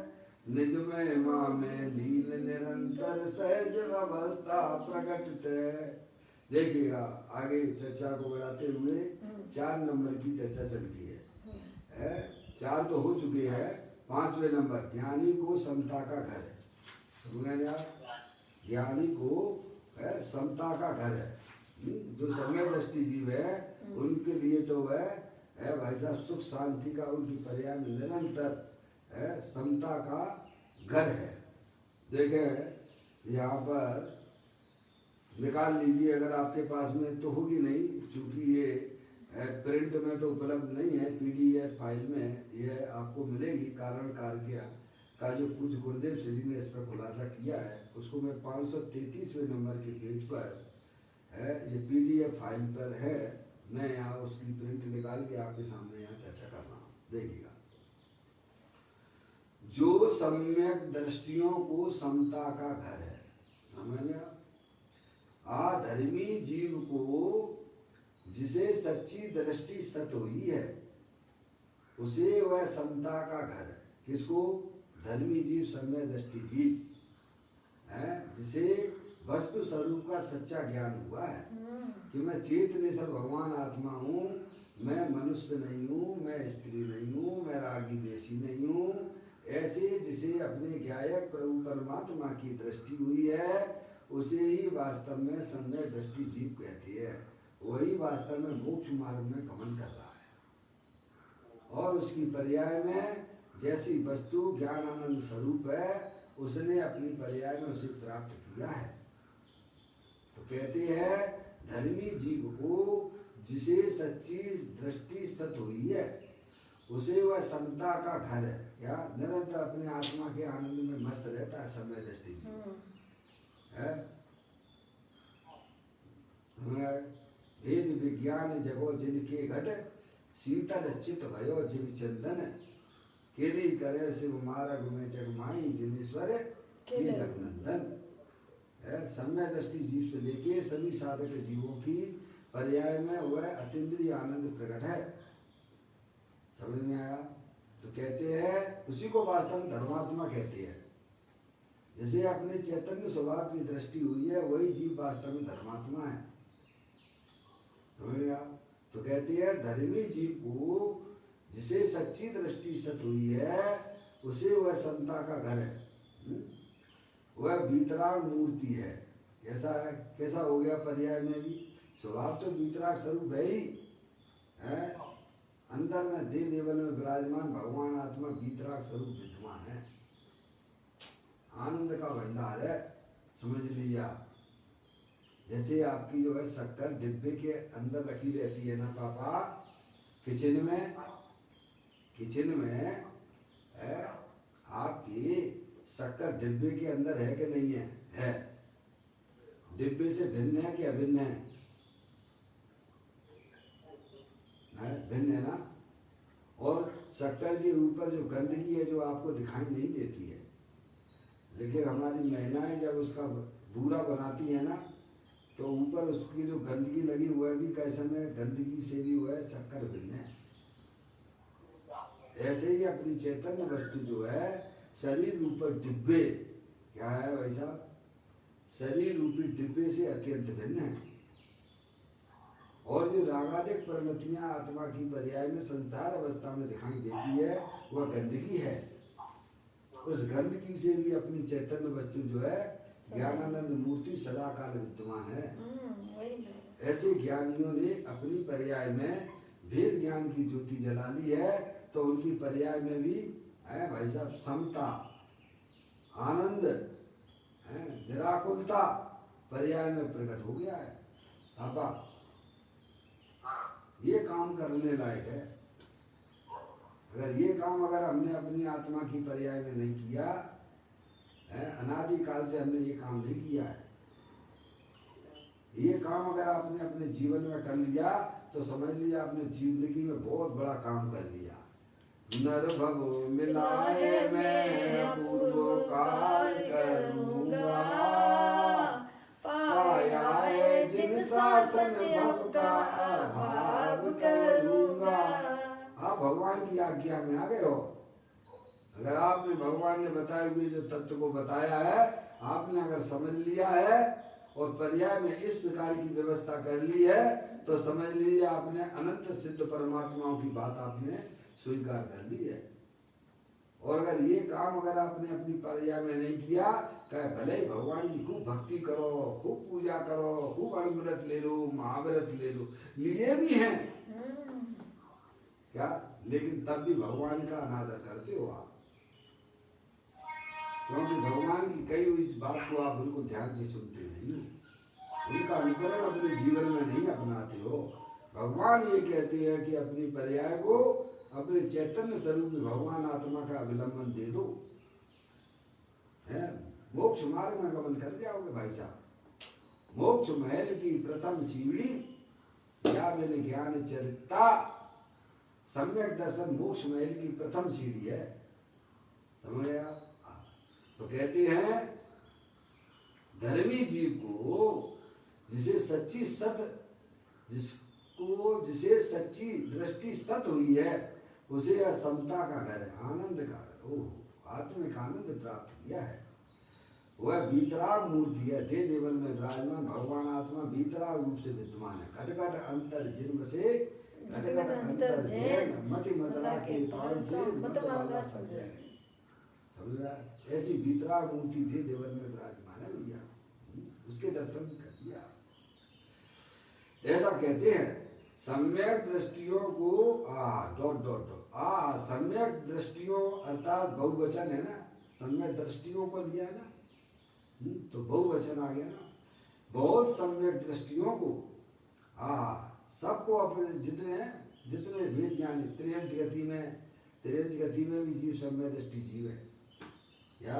निज महिमा में लीन निरंतर सहज अवस्था प्रकटित है। देखिएगा आगे चर्चा को बढ़ाते हुए 4 नंबर की चर्चा चलती है। 4 तो हो चुकी है, 5वें नंबर ज्ञानी को समता का घर है। समझे आप? ज्ञानी को समता का घर है। जो समय दृष्टि जीव है उनके लिए तो वह है भाई साहब सुख शांति का उनकी पर्याय में निरंतर समता का घर है। देखें यहाँ पर निकाल लीजिए, अगर आपके पास में तो होगी नहीं, क्योंकि ये प्रिंट में तो उपलब्ध नहीं है, PDF फाइल में यह आपको मिलेगी। कारण कार्य का जो पूज्य गुरुदेव श्री ने इस पर खुलासा किया है, उसको मैं 533वें नंबर के पेज पर है, ये PDF फाइल पर है। मैं यहाँ उसकी प्रिंट निकाल के आपके सामने यहाँ चर्चा कर रहा हूँ। देखिएगा, जो सम्यक दृष्टियों को समता का घर है। समझ आधर्मी जीव को जिसे सच्ची दृष्टि सत हुई है उसे वह समता का घर है। किसको? धर्मी जीव, सम्यक दृष्टि जीव है, जिसे वस्तु स्वरूप का सच्चा ज्ञान हुआ है कि मैं चेतनेश्वर भगवान आत्मा हूँ, मैं मनुष्य नहीं हूँ, मैं स्त्री नहीं हूँ, मैं रागी देशी नहीं हूँ। ऐसे जिसे अपने ज्ञायक प्रभु परमात्मा की दृष्टि हुई है उसे ही वास्तव में सम्यक दृष्टि जीव कहती है। वही वास्तव में मोक्ष मार्ग में गमन कर रहा है और उसकी पर्याय में जैसी वस्तु ज्ञान आनंद स्वरूप है उसने अपनी पर्याय में उसे प्राप्त किया है। तो कहते हैं धर्मी जीव को जिसे सच्ची दृष्टि सत हुई है उसे वह समता का घर है, या निरंतर अपने आत्मा के आनंद में मस्त रहता है। समय दृष्टि है भेद विज्ञान जगो जिनके घट शीतल चित भयो जीव चंदन केरी करे शिव मार्ग में जगमाई जिनेश्वर के नंदन सम्य दृष्टि जीव से लेके सभी साधक जीवों की पर्याय में वह अतीन्द्रिय आनंद प्रकट है। समझ में आया? तो कहते हैं उसी को वास्तव में धर्मात्मा कहते हैं। जैसे अपने चैतन्य स्वभाव की दृष्टि हुई है वही जीव वास्तव में धर्मात्मा है। समझ गया? तो कहते हैं धर्मी जीव को जिसे सच्ची दृष्टि सत हुई है उसे वह समता का घर है। वह वीतराग मूर्ति है। कैसा है? कैसा हो गया पर्याय में भी? स्वभाव तो वीतराग स्वरूप है ही है। अंदर में देव देवल में विराजमान भगवान आत्मा वीतराग स्वरूप विद्यमान है। आनंद का भंडार है। समझ लिया? जैसे आपकी जो है शक्कर डिब्बे के अंदर रखी रहती है ना पापा, किचन में है, आपकी शक्कर डिब्बे के अंदर है कि नहीं है? है। डिब्बे से भिन्न है कि अभिन्न है? भिन्न है ना। और शक्कर के ऊपर जो गंदगी है जो आपको दिखाई नहीं देती है, लेकिन हमारी महिलाएं जब उसका बूरा बनाती है ना तो ऊपर उसकी जो गंदगी लगी वह भी कैसे में गंदगी से भी वह शक्कर भिन्न है। ऐसे ही अपनी चैतन्य वस्तु जो है शरीर रूपी डिब्बे, क्या है भाई साहब? शरीर रूपी डिब्बे से अत्यंत भिन्न है। और जो रागादिक परिणतियां आत्मा की पर्याय में संसार अवस्था में दिखाई देती है वह गंदगी है। उस गंदगी से भी अपनी चैतन्य वस्तु जो है ज्ञानानंद मूर्ति सदा काल विद्यमान है। ऐसे ज्ञानियों ने अपनी पर्याय में भेद ज्ञान की ज्योति जला ली है तो उनकी पर्याय में भी है भाई साहब समता, आनंद, निराकुलता पर्याय में प्रकट हो गया है। पापा ये काम करने लायक है। अगर ये काम हमने अपनी आत्मा की पर्याय में नहीं किया है, अनादि काल से हमने ये काम नहीं किया है, ये काम अगर आपने अपने जीवन में कर लिया तो समझ लिया आपने जिंदगी में बहुत बड़ा काम कर लिया। नर भव मिलाए मैं अपूर्व कार्य करूंगा, पाया है जिन शासन भव का अभाव करूंगा। आप भगवान की आज्ञा में आ गए हो। अगर आपने भगवान ने बताए हुए जो तत्व को बताया है आपने अगर समझ लिया है और पर्याय में इस प्रकार की व्यवस्था कर ली है तो समझ लीजिए आपने अनंत सिद्ध परमात्माओं की बात आपने स्वीकार कर ली है। और अगर ये काम आपने अपनी पर्याय में नहीं किया, कहे भले ही भगवान की खूब भक्ति करो, खूब पूजा करो, खूब अणुव्रत ले लो, महाव्रत ले लो, लिए भी हैं क्या, लेकिन तब भी भगवान का अनादर करते हो आप। क्योंकि भगवान की कही हुई इस बात को आप बिल्कुल ध्यान से सुनते नहीं, उनका अनुकरण अपने जीवन में नहीं अपनाते हो। भगवान ये कहते हैं कि अपनी पर्याय को अपने चैतन्य स्वरूप में भगवान आत्मा का अवलंबन दे दो, है मोक्ष मार्ग में गमन कर जाओगे भाई साहब। मोक्ष महल की प्रथम सीढ़ी या मैंने ज्ञान चरिता, सम्यक दर्शन मोक्ष महल की प्रथम सीढ़ी है। समझ गया? तो कहते हैं धर्मी जीव को जिसे सच्ची सच्ची दृष्टि सत हुई है उसे यह समता का घर है, आनंद का घर, ओह आत्मिक आनंद प्राप्त किया है। वह वीतराग मूर्ति है, दे देवल में विराजमान भगवान आत्मा वीतराग रूप से विद्यमान है। घटघट अंतर जिन्म से घटघट अंतर जैन मति मतरा के पान से मतवाला समझे। समझ रहा? ऐसी वीतराग मूर्ति दे देवल में विराजमान है भैया, उसके दर्शन कर दिया। ऐसा कहते हैं सम्यक दृष्टियों को सम्यक दृष्टियों अर्थात बहुवचन है ना, सम्यक दृष्टियों को लिया है ना, तो बहुवचन आ गया ना। बहुत सम्यक दृष्टियों को सबको अपने जितने वेद ज्ञानी त्रियंच गति में भी जीव सम्यक दृष्टि जीव है, या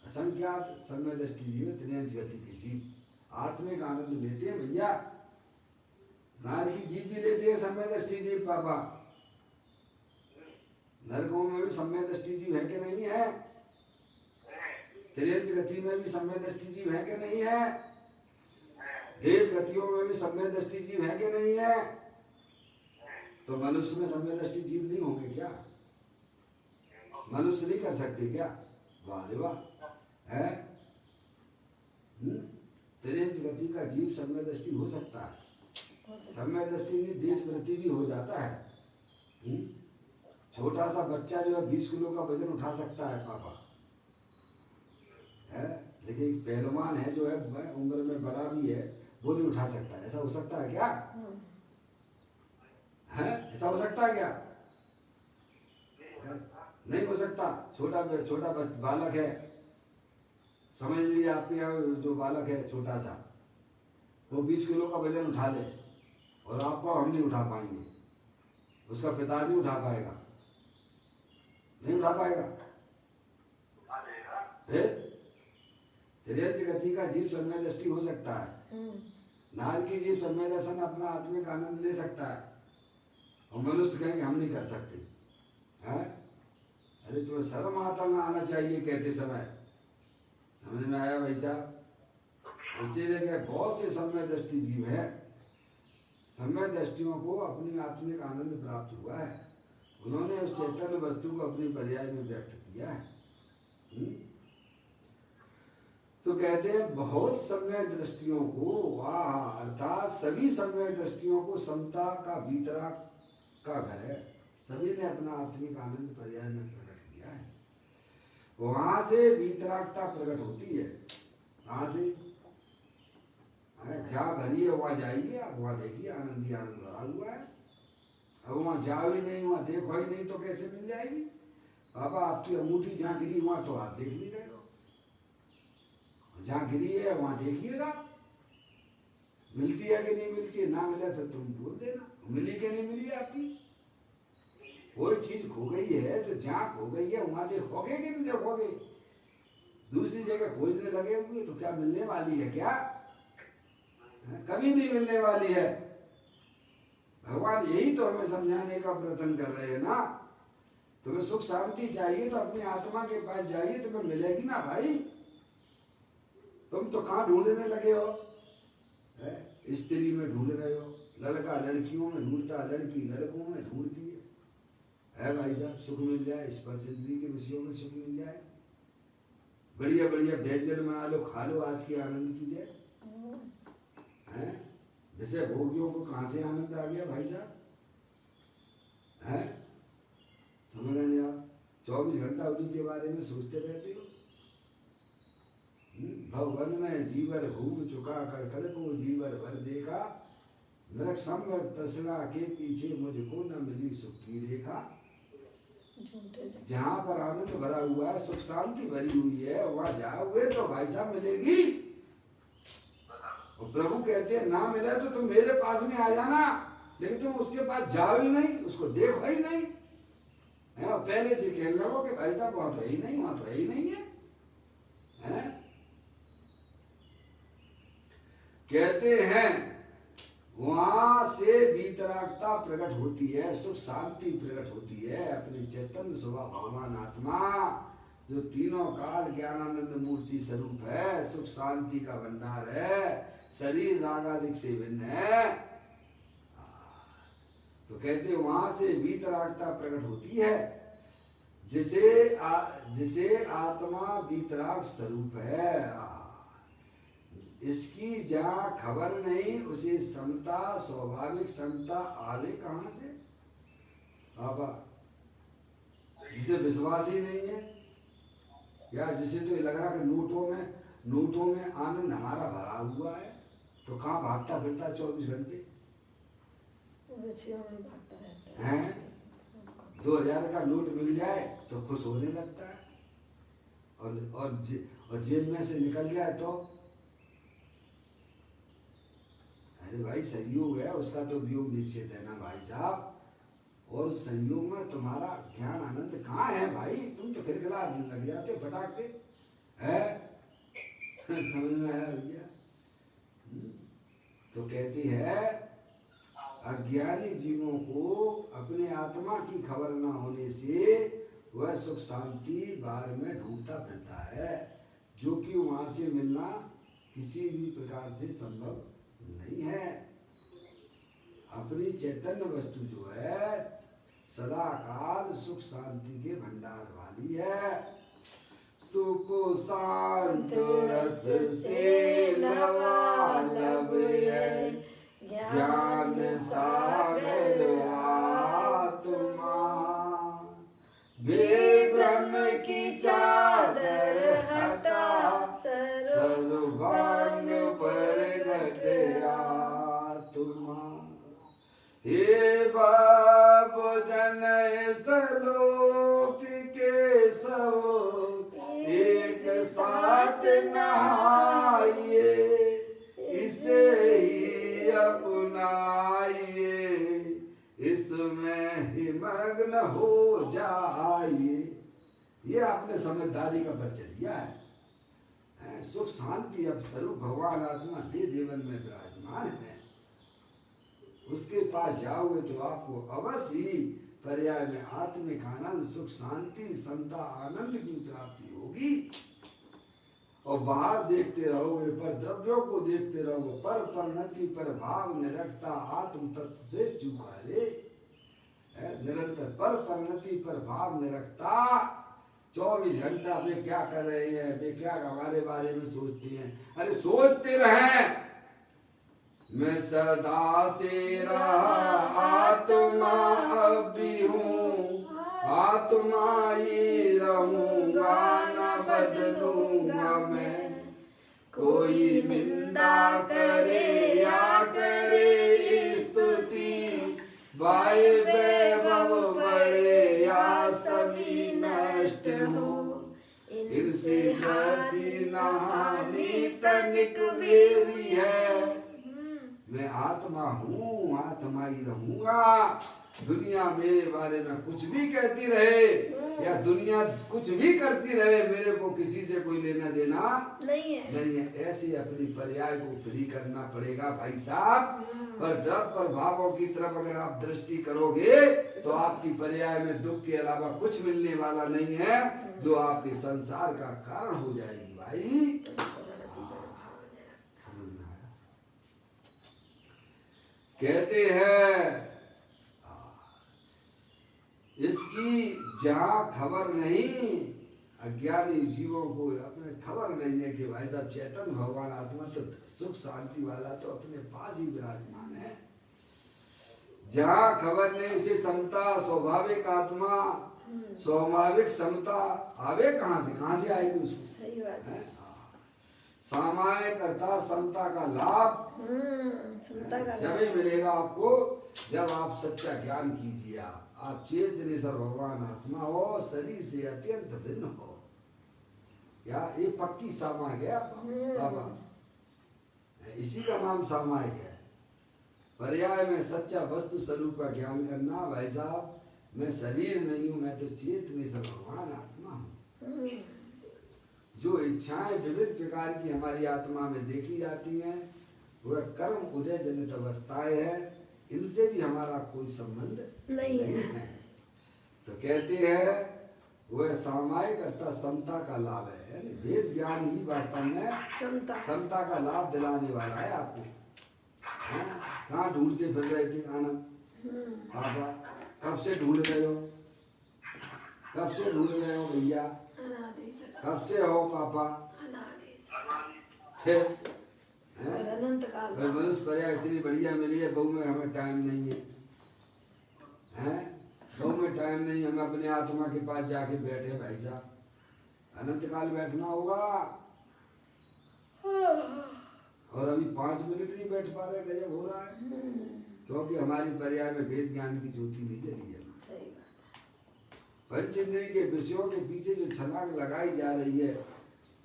असंख्यात सम्यक दृष्टि जीव है, त्रियंच गति के जीव आत्मिक आनंद लेते हैं भैया। नार की जीव भी लेते हैं सम्यक दृष्टि जीव पापा, नरकों में भी सम्यक दृष्टि जीव है कि नहीं है? तिर्यंच गति में भी सम्यक दृष्टि जीव है कि नहीं है? देव गतियों में भी सम्यक दृष्टि जीव है कि नहीं है? तो मनुष्य में सम्यक दृष्टि जीव नहीं होंगे क्या? मनुष्य नहीं कर सकते क्या? वाह रे वाह है। तिर्यंच गति का जीव सम्यक दृष्टि हो सकता है। सम्यक दृष्टि में देश वृत्ति भी हो जाता है। छोटा सा बच्चा जो है 20 किलो का वजन उठा सकता है पापा है, लेकिन पहलवान है जो है उम्र में बड़ा भी है वो नहीं उठा सकता। ऐसा हो सकता है क्या? है ऐसा हो सकता है क्या? है? नहीं हो सकता। छोटा बालक है, समझ लीजिए आपके यहाँ जो बालक है छोटा सा, वो 20 किलो का वजन उठा ले और आपको हम नहीं उठा पाएंगे, उसका पिता नहीं उठा पाएगा, नहीं उठा पाएगा। फिर तिर्यंच गति का जीव सम्यक दृष्टि हो सकता है। नार की जीव सम्यक दर्शन अपना आत्मिक आनंद ले सकता है और मनुष्य कहेंगे हम नहीं कर सकते हैं। अरे तुम्हें शर्म आता ना आना चाहिए कहते समय। समझ में आया भाई साहब? इसीलिए बहुत से सम्यक दृष्टि जीव है, सम्यक दृष्टियों को अपनी आत्मिक आनंद प्राप्त हुआ है, उन्होंने उस चैतन्य वस्तु को अपनी पर्याय में व्यक्त किया है। तो कहते हैं बहुत सम्यक दृष्टियों को, वाह, अर्थात सभी सम्यक दृष्टियों को समता का वीतराग का घर है। सभी ने अपना आत्मिक आनंद पर्याय में प्रकट किया है। वहां से वीतरागता प्रकट होती है। कहां से? जहाँ भरी है वहां जाइए, आप वहां देखिए आनंद ही आनंद भरा हुआ है। अब वहां जाओ ही नहीं, वहां देखो ही नहीं तो कैसे मिल जाएगी? बाबा आपकी अंगूठी जहाँ गिरी वहां तो आप देख नहीं रहे हो, जहाँ गिरी है वहां देखिएगा, मिलती है कि नहीं मिलती है। ना मिला फिर तुम बोल देना मिली कि नहीं मिली आपकी। कोई चीज खो गई है तो जहाँ खो गई है वहां देखोगे कि नहीं देखोगे? दूसरी जगह खोजने लगे हुए तो क्या मिलने वाली है क्या? कभी नहीं मिलने वाली है। भगवान यही तो हमें समझाने का प्रयत्न कर रहे हैं ना। तुम्हें सुख शांति चाहिए तो अपनी आत्मा के पास जाइए, तुम्हें मिलेगी ना भाई। तुम तो कहाँ ढूंढने लगे हो? स्त्री में ढूंढ रहे हो, लड़का लड़कियों में ढूंढता, लड़की लड़कों में ढूंढती है भाई साहब। सुख मिल जाए, स्पर्श इंद्रिय के विषयों में सुख मिल जाए, बढ़िया बढ़िया व्यंजन बना लो, खा लो, आज की आनंद कीजिए। जैसे भोगियों को कहाँ से आनंद आ गया भाई साहब? है समझ नहीं आप? 24 घंटा उन्हीं के बारे में सोचते रहते हो। भवन में जीवर घूम चुका, कड़कड़ को जीवर भर देखा, नरक संवर तृष्णा के पीछे मुझको न मिली सुख की रेखा। जहाँ पर आनंद भरा हुआ है, सुख शांति भरी हुई है, वहां जाओगे तो भाई साहब मिलेगी। और प्रभु कहते हैं ना मिले तो तुम मेरे पास में आ जाना, लेकिन तुम उसके पास जाओ ही नहीं, उसको देखो ही नहीं है। और पहले से कहने लगो कि भाई साहब वहां तो है ही नहीं, वहां तो है ही नहीं है। कहते हैं वहां से वीतरागता प्रकट होती है, सुख शांति प्रकट होती है। अपने चैतन्य स्वभाव भगवान आत्मा जो तीनों काल ज्ञानानंद मूर्ति स्वरूप है, सुख शांति का भंडार है, शरीर रागादिक से भिन्न है। तो कहते वहां से वीतरागता प्रकट होती है, जिसे आत्मा वीतराग स्वरूप है। इसकी जहाँ खबर नहीं, उसे समता, स्वाभाविक समता आवे कहाँ से बाबा? जिसे विश्वास ही नहीं है, या जिसे तो लग रहा कि नोटों में आनंद हमारा भरा हुआ है, तो कहाँ भागता फिरता 24 घंटे हैं? 2000 का नोट मिल जाए तो खुश होने लगता है, और जेब में से निकल जाए तो अरे भाई संयोग है, उसका तो वियोग निश्चित है ना भाई साहब। और संयोग में तुम्हारा ज्ञान आनंद कहाँ है भाई? तुम तो खिलखिला लग जाते फटाक से है। समझ में आया भैया? तो कहती है अज्ञानी जीवों को अपने आत्मा की खबर न होने से वह सुख शांति बाहर में ढूंढता फिरता है। जो कि वहां से मिलना किसी भी प्रकार से संभव नहीं है। अपनी चैतन्य वस्तु जो है सदा काल सुख शांति के भंडार वाली है। सुख शांत रस से लबालब है ज्ञान सागर आत्मा। बेभ्रम की चादर हटा सर्वांग पर घटे आत्मा। हे बाबू जन सलोक के सब एक साथ नहाइए, इसे ही अपनाइए, इसमें ही मग्न हो जाइए। ये आपने समझदारी का परिचय दिया है। सुख शांति अब स्वरूप भगवान आत्मा दे देवन में विराजमान है। उसके पास जाओगे तो आपको अवश्य ही पर्याय में आत्मिक आनंद सुख शांति समता आनंद की प्राप्ति होगी। और बाहर देखते रहोगे, पर द्रव्यों को देखते रहोगे, पर परिणति पर भाव निरखता आत्म तत्व से चुकारे। निरंतर पर परिणति पर भाव निरखता 24 घंटा वे क्या कर रहे हैं, वे क्या हमारे बारे में सोचते हैं। अरे सोचते रहें, मैं सदा से रहा आत्मा अब भी हूँ, आत्मा ही रहूंगा न बदलूंगा मैं। कोई निंदा करे या करे स्तुति, वाय वैभव बढ़े या सभी नष्ट हो, इनसे गति नहानी तनिक मेरी है। मैं आत्मा हूँ, आत्मा ही रहूंगा। दुनिया मेरे बारे में कुछ भी कहती रहे या दुनिया कुछ भी करती रहे, मेरे को किसी से कोई लेना देना नहीं है। ऐसे अपनी पर्याय को फ्री करना पड़ेगा भाई साहब। पर द्रव्य पर भावों की तरफ अगर आप दृष्टि करोगे तो आपकी पर्याय में दुख के अलावा कुछ मिलने वाला नहीं है, जो आपके संसार का कारण हो जाएगी भाई। कहते हैं इसकी जहां खबर नहीं, अज्ञानी जीवों को अपने खबर नहीं है कि भाई साहब चैतन्य भगवान आत्मा तो सुख शांति वाला तो अपने पास ही विराजमान है। जहां खबर नहीं उसे समता स्वाभाविक आत्मा स्वाभाविक समता आवे कहाँ से आएगी उसको। सही बात है। सामान्य करता समता का लाभ जब ही मिलेगा आपको, जब आप सच्चा ज्ञान कीजिए। आप चेतनेश्वर भगवान आत्मा हो, शरीर से अत्यंत भिन्न हो। या ये पक्की सामायिक है बाबा, इसी का नाम सामायिक है। पर्याय में सच्चा वस्तु स्वरूप का ज्ञान करना। भाई साहब मैं शरीर नहीं हूँ, मैं तो चेतनेश्वर भगवान आत्मा हूँ। जो इच्छाएं विविध प्रकार की हमारी आत्मा में देखी जाती हैं वह कर्म उदय जनित अवस्थाएं है, इनसे भी हमारा कोई संबंध नहीं है। तो कहते हैं वह सामायिक अर्थात समता का लाभ है। वेद ज्ञान ही वास्तव में समता का लाभ दिलाने वाला है आपको। कहाँ ढूंढते फिर रहे थे आनंद बाबा, कब से ढूंढ रहे हो, कब से ढूंढ रहे हो भैया, कब से हो पापा, फिर मनुष्य पर्याय इतनी बढ़िया मिली है, बहू में हमें टाइम नहीं है, बहू में टाइम नहीं, हम अपने आत्मा के पास जाके बैठे भाई साहब। अनंत काल बैठना होगा और अभी 5 मिनट नहीं बैठ पा रहे, गजब हो रहा है। क्योंकि हमारी पर्याय में वेद ज्ञान की ज्योति नहीं जली है। पंच इंद्रिय के विषयों के पीछे जो छलांग लगाई जा रही है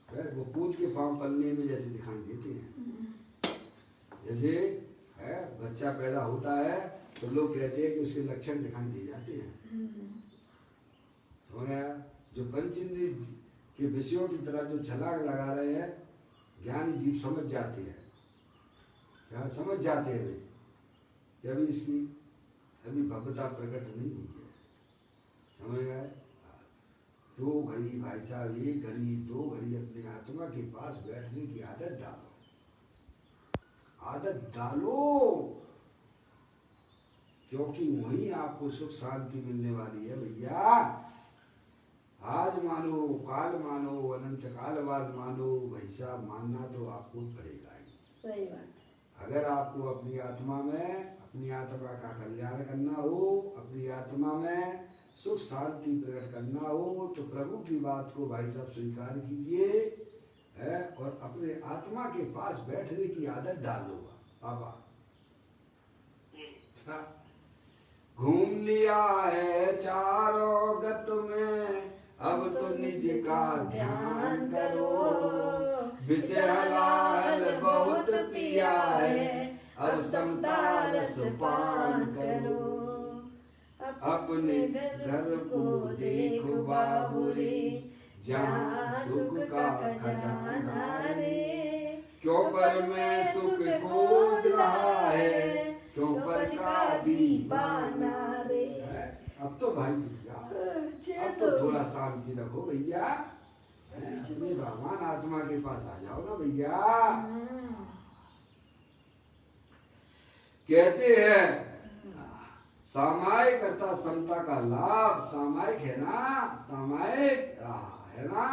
वो कूद के पांव पलने में जैसे दिखाई देते हैं। जैसे बच्चा पैदा होता है तो लोग कहते हैं कि उसके लक्षण दिखाई दे जाते हैं। समझ आया? जो पंच इंद्रिय के विषयों की तरफ जो छलांग लगा रहे हैं ज्ञानी जीव समझ जाते हैं, क्या समझ जाते हैं वे कि अभी इसकी भव्यता प्रकट नहीं हुई है। समझ गए? दो घड़ी भाई साहब, 1 घड़ी 2 घड़ी अपनी आत्मा के पास बैठने की आदत डालो, आदत डालो, क्योंकि वहीं आपको सुख शांति मिलने वाली है भैया। आज मानो, काल मानो, अनंत काल बाद मानो, भाई साहब मानना तो आपको पड़ेगा ही। सही बात। अगर आपको अपनी आत्मा में, अपनी आत्मा का कल्याण करना हो, अपनी आत्मा में सुख शांति प्रकट करना हो, तो प्रभु की बात को भाई साहब स्वीकार कीजिए है, और अपने आत्मा के पास बैठने की आदत डाल लो बाबा। घूम लिया है चारों गत में, अब तो निज का ध्यान करो, विषय हलाल बहुत पिया है, अब समता रस पान करो। अपने घर को देखो बाबूरे, जहाँ सुख का खजाना रे, क्यों पर मैं सुख खोज रहा है, क्यों पर का दीवाना रे। अब तो भाई भैया, अब तो थोड़ा शांति रखो भैया, अपने भगवान आत्मा के पास आ जाओ ना भैया। कहते हैं सामायिक अर्थात समता का लाभ, सामायिक है ना, सामायिक है ना।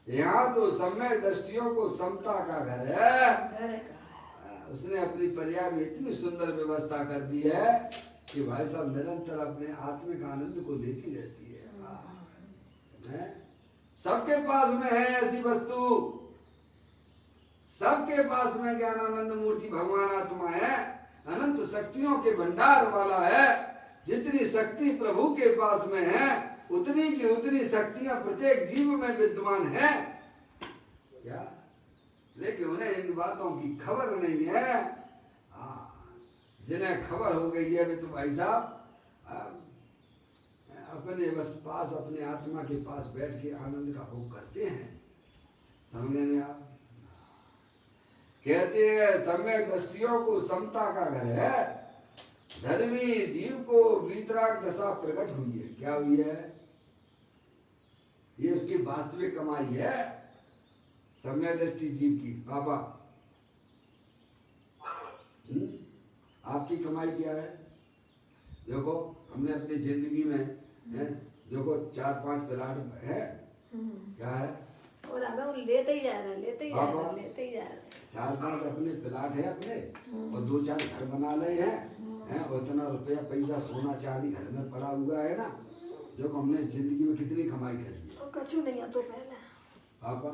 यहाँ तो समय दृष्टियों को समता का घर है। उसने अपनी पर्याय में इतनी सुंदर व्यवस्था कर दी है कि भाई साहब निरंतर अपने आत्मिक आनंद को लेती रहती है। सबके पास में है ऐसी वस्तु, सबके पास में ज्ञानानंद मूर्ति भगवान आत्मा है, अनंत शक्तियों के भंडार वाला है। जितनी शक्ति प्रभु के पास में है, उतनी की उतनी शक्तियां प्रत्येक जीव में विद्यमान है क्या, लेकिन उन्हें इन बातों की खबर नहीं है। जिन्हें खबर हो गई है वे तो भाई साहब अपने बस पास, अपने आत्मा के पास बैठ के आनंद का भोग करते हैं। समझ नहीं आप? कहते हैं सम्यक दृष्टियों को समता का घर है, धर्मी जीव को वीतराग दशा प्रकट हुई है। क्या हुई है? ये उसकी वास्तविक कमाई है, सम्यक दृष्टि जीव की। बाबा आपकी कमाई क्या है? देखो हमने अपनी जिंदगी में है, देखो 4-5 प्लाट है, क्या है, और अब हम लेते ही जा रहे हैं, लेते ही जा रहे हैं, लेते ही जा रहे हैं। 4-5 अपने प्लाट है अपने, और 2-4 घर बना रहे हैं, और इतना रुपया पैसा सोना चांदी घर में पड़ा हुआ है ना। देखो हमने जिंदगी में कितनी कमाई करी है। कछु नहीं है तो पहले पापा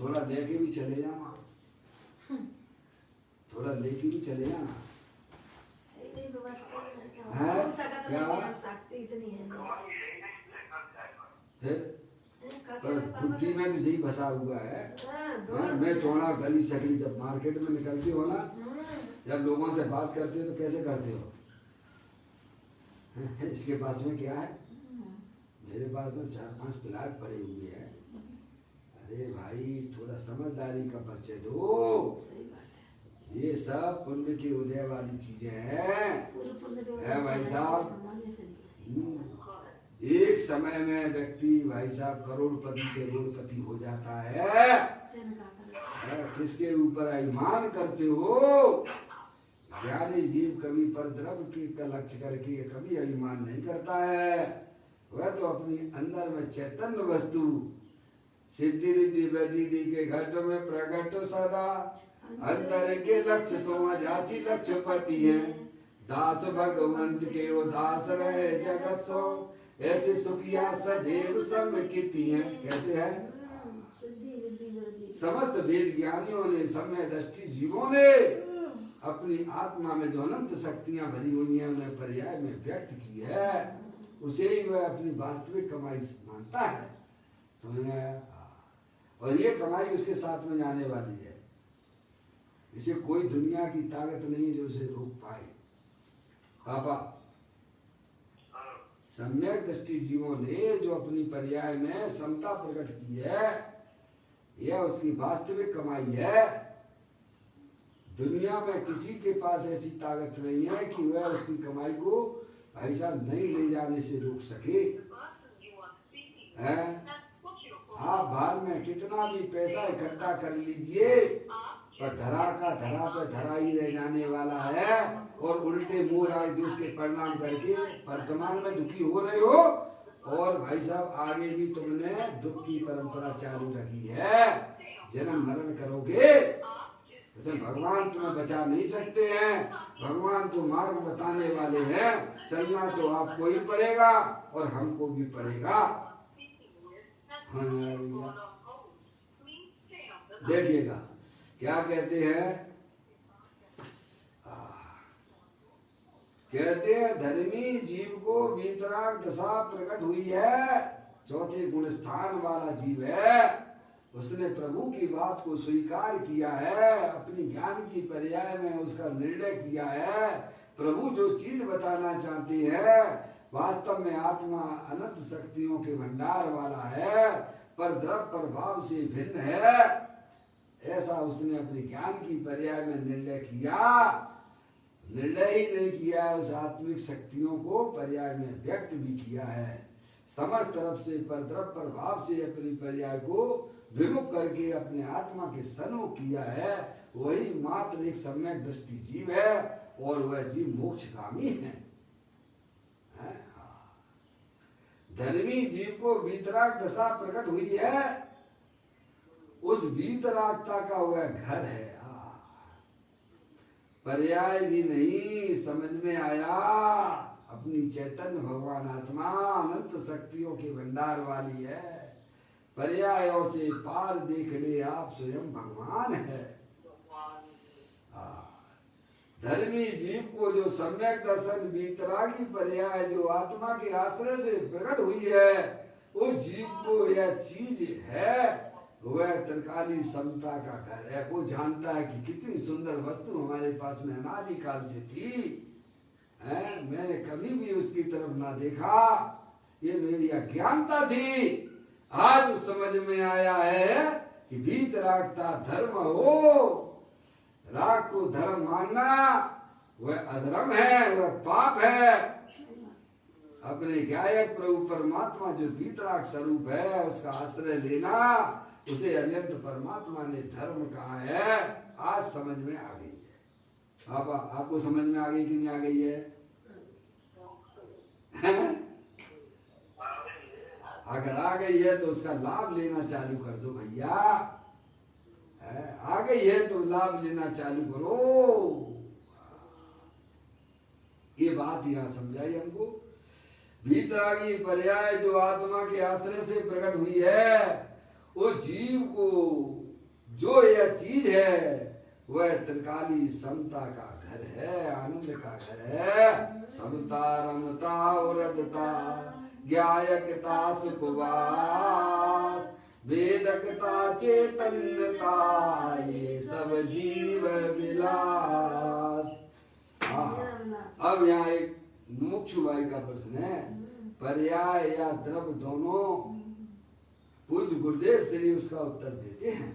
थोड़ा लेके भी चले जाना, थोड़ा लेके भी चले जाना है क्या? इतनी है पर बुद्धि में तो यही बसा हुआ है। मैं चौड़ा गली सकड़ी जब मार्केट में निकलती हो ना, जब लोगों से बात करते हो तो कैसे करते हो? इसके पास में क्या है? मेरे पास में 4-5 प्लाट पड़े हुए हैं। अरे भाई थोड़ा समझदारी का परिचय दो। ये सब पुण्य के उदय वाली चीजें हैं भाई साहब। एक समय में व्यक्ति भाई साहब करोड़पति से करोड़पति हो जाता है। किसके ऊपर अभिमान करते हो? ज्ञानी जीव कभी पर द्रव्य का लक्ष्य करके कभी अभिमान नहीं करता है। वह तो अपनी अंदर में चैतन्य वस्तु सिद्धि रिद्धि वृद्धि के घट में प्रकट सदा, अंतर के लक्ष्य सोमाजाची लक्ष्यपति है। दास भगवंत के वो दास रहे जगत सो, ऐसे सुखिया सदैव सम्मिति है। कैसे है? समस्त वेद ज्ञानियों ने, सम्य दृष्टि जीवों ने अपनी आत्मा में जो अनंत शक्तियां भरी हुई हैं उन्हें पर्याय में व्यक्त की है। उसे ही वह अपनी वास्तविक कमाई मानता है। समझ में आया? और ये कमाई उसके साथ में जाने वाली है। इसे कोई दुनिया की ताकत नहीं जो उसे रोक पाए। पापा सम्यक दृष्टि जीवों ने जो अपनी पर्याय में समता प्रकट की है, यह उसकी वास्तविक कमाई है। दुनिया में किसी के पास ऐसी ताकत नहीं है कि वह उसकी कमाई को भाई साहब नहीं ले जाने से रोक सके। है। आप बाहर में कितना भी पैसा इकट्ठा कर लीजिए, पर धरा का धरा पे धरा ही रह जाने वाला है। और उल्टे मुंह राज देश के परिणाम करके वर्तमान में दुखी हो रहे हो, और भाई साहब आगे भी तुमने दुख की परंपरा चालू रखी है। जन्म मरण करोगे, भगवान तुम्हें बचा नहीं सकते हैं। भगवान तो मार्ग बताने वाले हैं। चलना तो आपको ही पड़ेगा और हमको भी पड़ेगा। देखिएगा क्या कहते हैं, कहते हैं धर्मी जीव को वीतराग दशा प्रकट हुई है। चौथे गुण स्थान वाला जीव है, उसने प्रभु की बात को स्वीकार किया है, अपनी ज्ञान की पर्याय में उसका निर्णय किया है। प्रभु जो चीज बताना चाहते हैं वास्तव में आत्मा अनंत शक्तियों के भंडार वाला है, पर द्रव्य प्रभाव से भिन्न है, ऐसा उसने अपने ज्ञान की पर्याय में निर्णय किया। निर्णय ही नहीं किया, उस आत्मिक शक्तियों को पर्याय में व्यक्त भी किया है। समस्त तरफ से पर द्रव्य प्रभाव से अपनी पर्याय को विमुख करके अपने आत्मा के सन्मुख किया है। वही मात्र एक सम्यक दृष्टि जीव है, और वह जीव मोक्षगामी है। धर्मी जीव को वीतराग दशा प्रकट हुई है, उस वीतरागता का वह घर है। पर्याय भी नहीं समझ में आया। अपनी चैतन्य भगवान आत्मा अनंत शक्तियों के भंडार वाली है। पर्यायों से पार देख ले आप स्वयं भगवान है। धर्मी जीव को जो सम्यक दर्शन वीतरागी पर्याय जो आत्मा के आश्रय से प्रकट हुई है, उस जीव को यह चीज है, वह त्रिकाली समता का घर है। वो जानता है कि कितनी सुंदर वस्तु हमारे पास में अनादिकाल से थी, मैंने कभी भी उसकी तरफ ना देखा, ये मेरी अज्ञानता थी। आज समझ में आया है कि वीतरागता धर्म हो। राग को धर्म मानना वह अधर्म है, वह पाप है। अपने गायक प्रभु परमात्मा जो वीतराग स्वरूप है, उसका आश्रय लेना, उसे अत्यंत परमात्मा ने धर्म कहा है। आज समझ में आ गई है। आपको समझ में आ गई कि नहीं आ गई है? अगर आ गई है तो उसका लाभ लेना चालू कर दो भैया। आ गई है तो लाभ लेना चालू करो। ये बात यहाँ समझाई हमको। वीतरागी पर्याय जो आत्मा के आश्रय से प्रकट हुई है, वो जीव को जो यह चीज है वह त्रिकाली समता का घर है, आनंद का घर है। समता रमता वरदता ज्ञायकता सुखवास वेदकता चैतन्यता ये सब जीव विलास। अब यहाँ एक मुख्य भाई का प्रश्न है, पर्याय या द्रव्य दोनों? पूज्य गुरुदेव श्री उसका उत्तर देते हैं।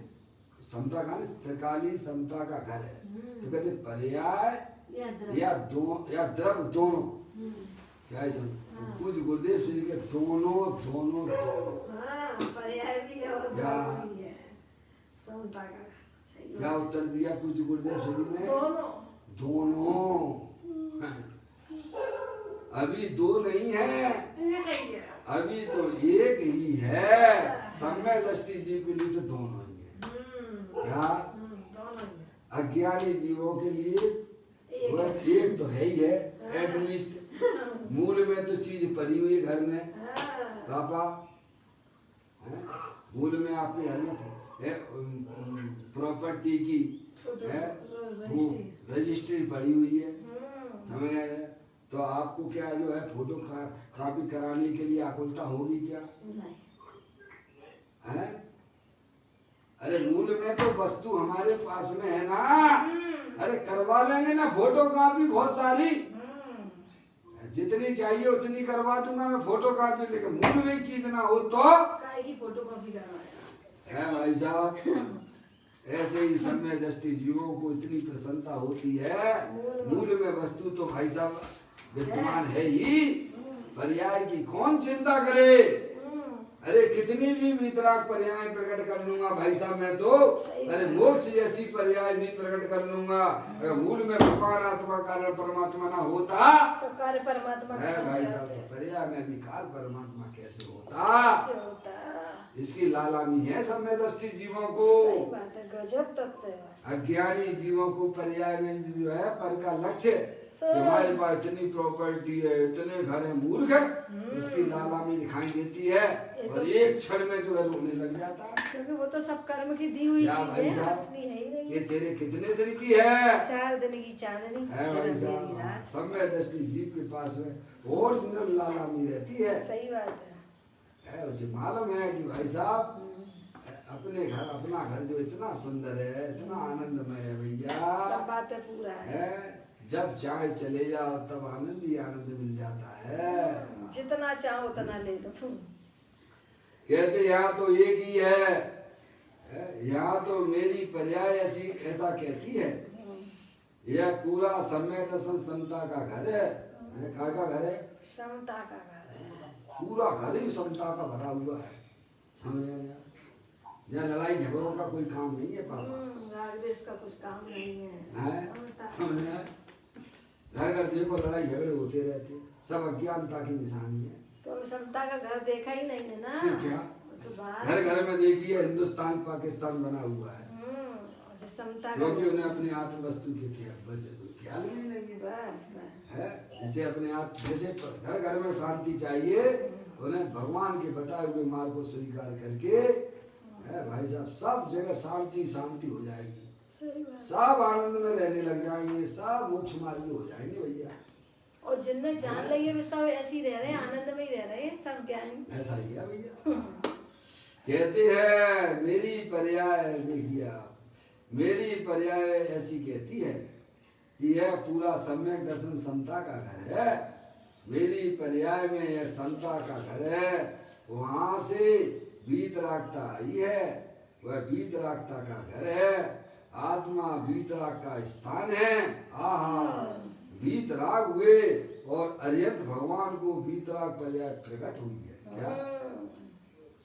समता का त्रिकाली समता का घर है, तो कहते पर्याय या द्रव्य दोनों। क्या है सब? पूज्य गुरुदेव श्री के दोनों दोनों दोनों पर्याय भी है और द्रव्य भी है। समता का क्या उत्तर दिया पूज्य गुरुदेव श्री ने? दोनों। अभी दो नहीं है, अभी तो एक ही है। सम्यक दृष्टि जीव के लिए तो दोनों ही है। क्या? अज्ञानी जीवों के लिए वह एक तो है ही है। एटलीस्ट मूल में तो चीज पड़ी हुई घर में पापा, मूल में आपके घर में प्रॉपर्टी की रजिस्ट्री पड़ी हुई है, समझ गए? तो आपको क्या जो है फोटो कॉपी कराने के लिए आकुलता होगी क्या? है? अरे मूल में तो वस्तु हमारे पास में है ना। अरे करवा लेंगे ना फोटो कॉपी बहुत सारी, जितनी चाहिए उतनी करवा दूंगा मैं फोटो कॉपी, लेकिन मूल में चीज ना हो तो फोटो कॉपी करवाया है भाई साहब। ऐसे ही सम्यक दृष्टि जीवों को इतनी प्रसन्नता होती है, मूल में वस्तु तो भाई साहब विद्यमान है ही, पर्याय की कौन चिंता करे? अरे कितनी भी वीतराग पर्याय प्रकट कर लूंगा भाई साहब मैं तो, अरे मोक्ष जैसी पर्याय भी प्रकट कर लूंगा। अगर मूल में भगवान आत्मा कारण परमात्मा ना होता तो कार्य परमात्मा है भाई कैसे साहब, होते? तो पर्याय में भी काल परमात्मा कैसे होता? कैसे होता? इसकी लालामी है समय दृष्टि जीवों को। सही बात है, गजब तत्व है वास्तव में। अज्ञानी जीवों को पर्याय में जो है पर का लक्ष्य कि हमारे पास इतनी प्रॉपर्टी है, इतने घर है, मूर्ख है, उसकी लालामी दिखाई देती है और एक क्षण में जो है रोने लग जाता है। क्योंकि वो तो सब कर्म की दी हुई या भाई चीज है, साहब, अपनी है ही नहीं। ये तेरे कितने दिन की है? 4 दिन की चांदनी है भाई तेरी साहब, रात। समय दृष्टि जीव के पास में ओरिजिनल लालामी रहती है। सही बात है। उसे मालूम है कि भाई साहब अपने घर, अपना घर जो इतना सुंदर है, इतना आनंदमय है भैया, सब बातें पूरा है। जब चाहे चले जाओ तब आनंद ही आनंद मिल जाता है। जितना चाहो उतना ले लो। कहते यहाँ तो एक ही है, यहाँ तो मेरी पर्याय ऐसी ऐसा कहती है, यह पूरा समय दर्शन समता का घर है। का घर है? समता का घर है। पूरा घर ही समता का भरा हुआ है। समझ में आया? यहाँ लड़ाई झगड़ों का कोई काम नहीं है पापा। राग देश का कुछ काम नहीं है। है? समझ में आया? घर घर देखो लड़ाई झगड़े होते रहते, सब अज्ञानता की निशानी है। तो समता का घर देखा ही नहीं है ना। फिर क्या? तो बाहर घर घर में देखिए हिंदुस्तान पाकिस्तान बना हुआ है, जो समता का क्योंकि उन्हें अपनी आत्म वस्तु के ख्याल भी नहीं है। बस है जैसे अपने आप, जैसे घर घर में शांति चाहिए, उन्हें भगवान के बताए हुए मार्ग को स्वीकार करके है भाई साहब, सब जगह शांति शांति हो जाएगी, सब आनंद में रहने लग जाएंगे, सब मोक्ष मार्गी हो जाएंगे भैया। और जिनने जान ली है वे सब ऐसे ही रह रहे हैं, आनंद में ही रह रहे हैं सब ज्ञानी। ऐसा ही है भैया। कहते हैं मेरी पर्याय, देखिए आप, मेरी पर्याय ऐसी कहती है कि यह पूरा सम्यक दर्शन समता का घर है। मेरी पर्याय में यह समता का घर है, वहां से वीतरागता आई है, वह वीतरागता का घर है। आत्मा वीतराग का स्थान है। आहा, वीतराग हुए और अरिहंत भगवान को वीतराग पर्याय प्रकट हुई है। क्या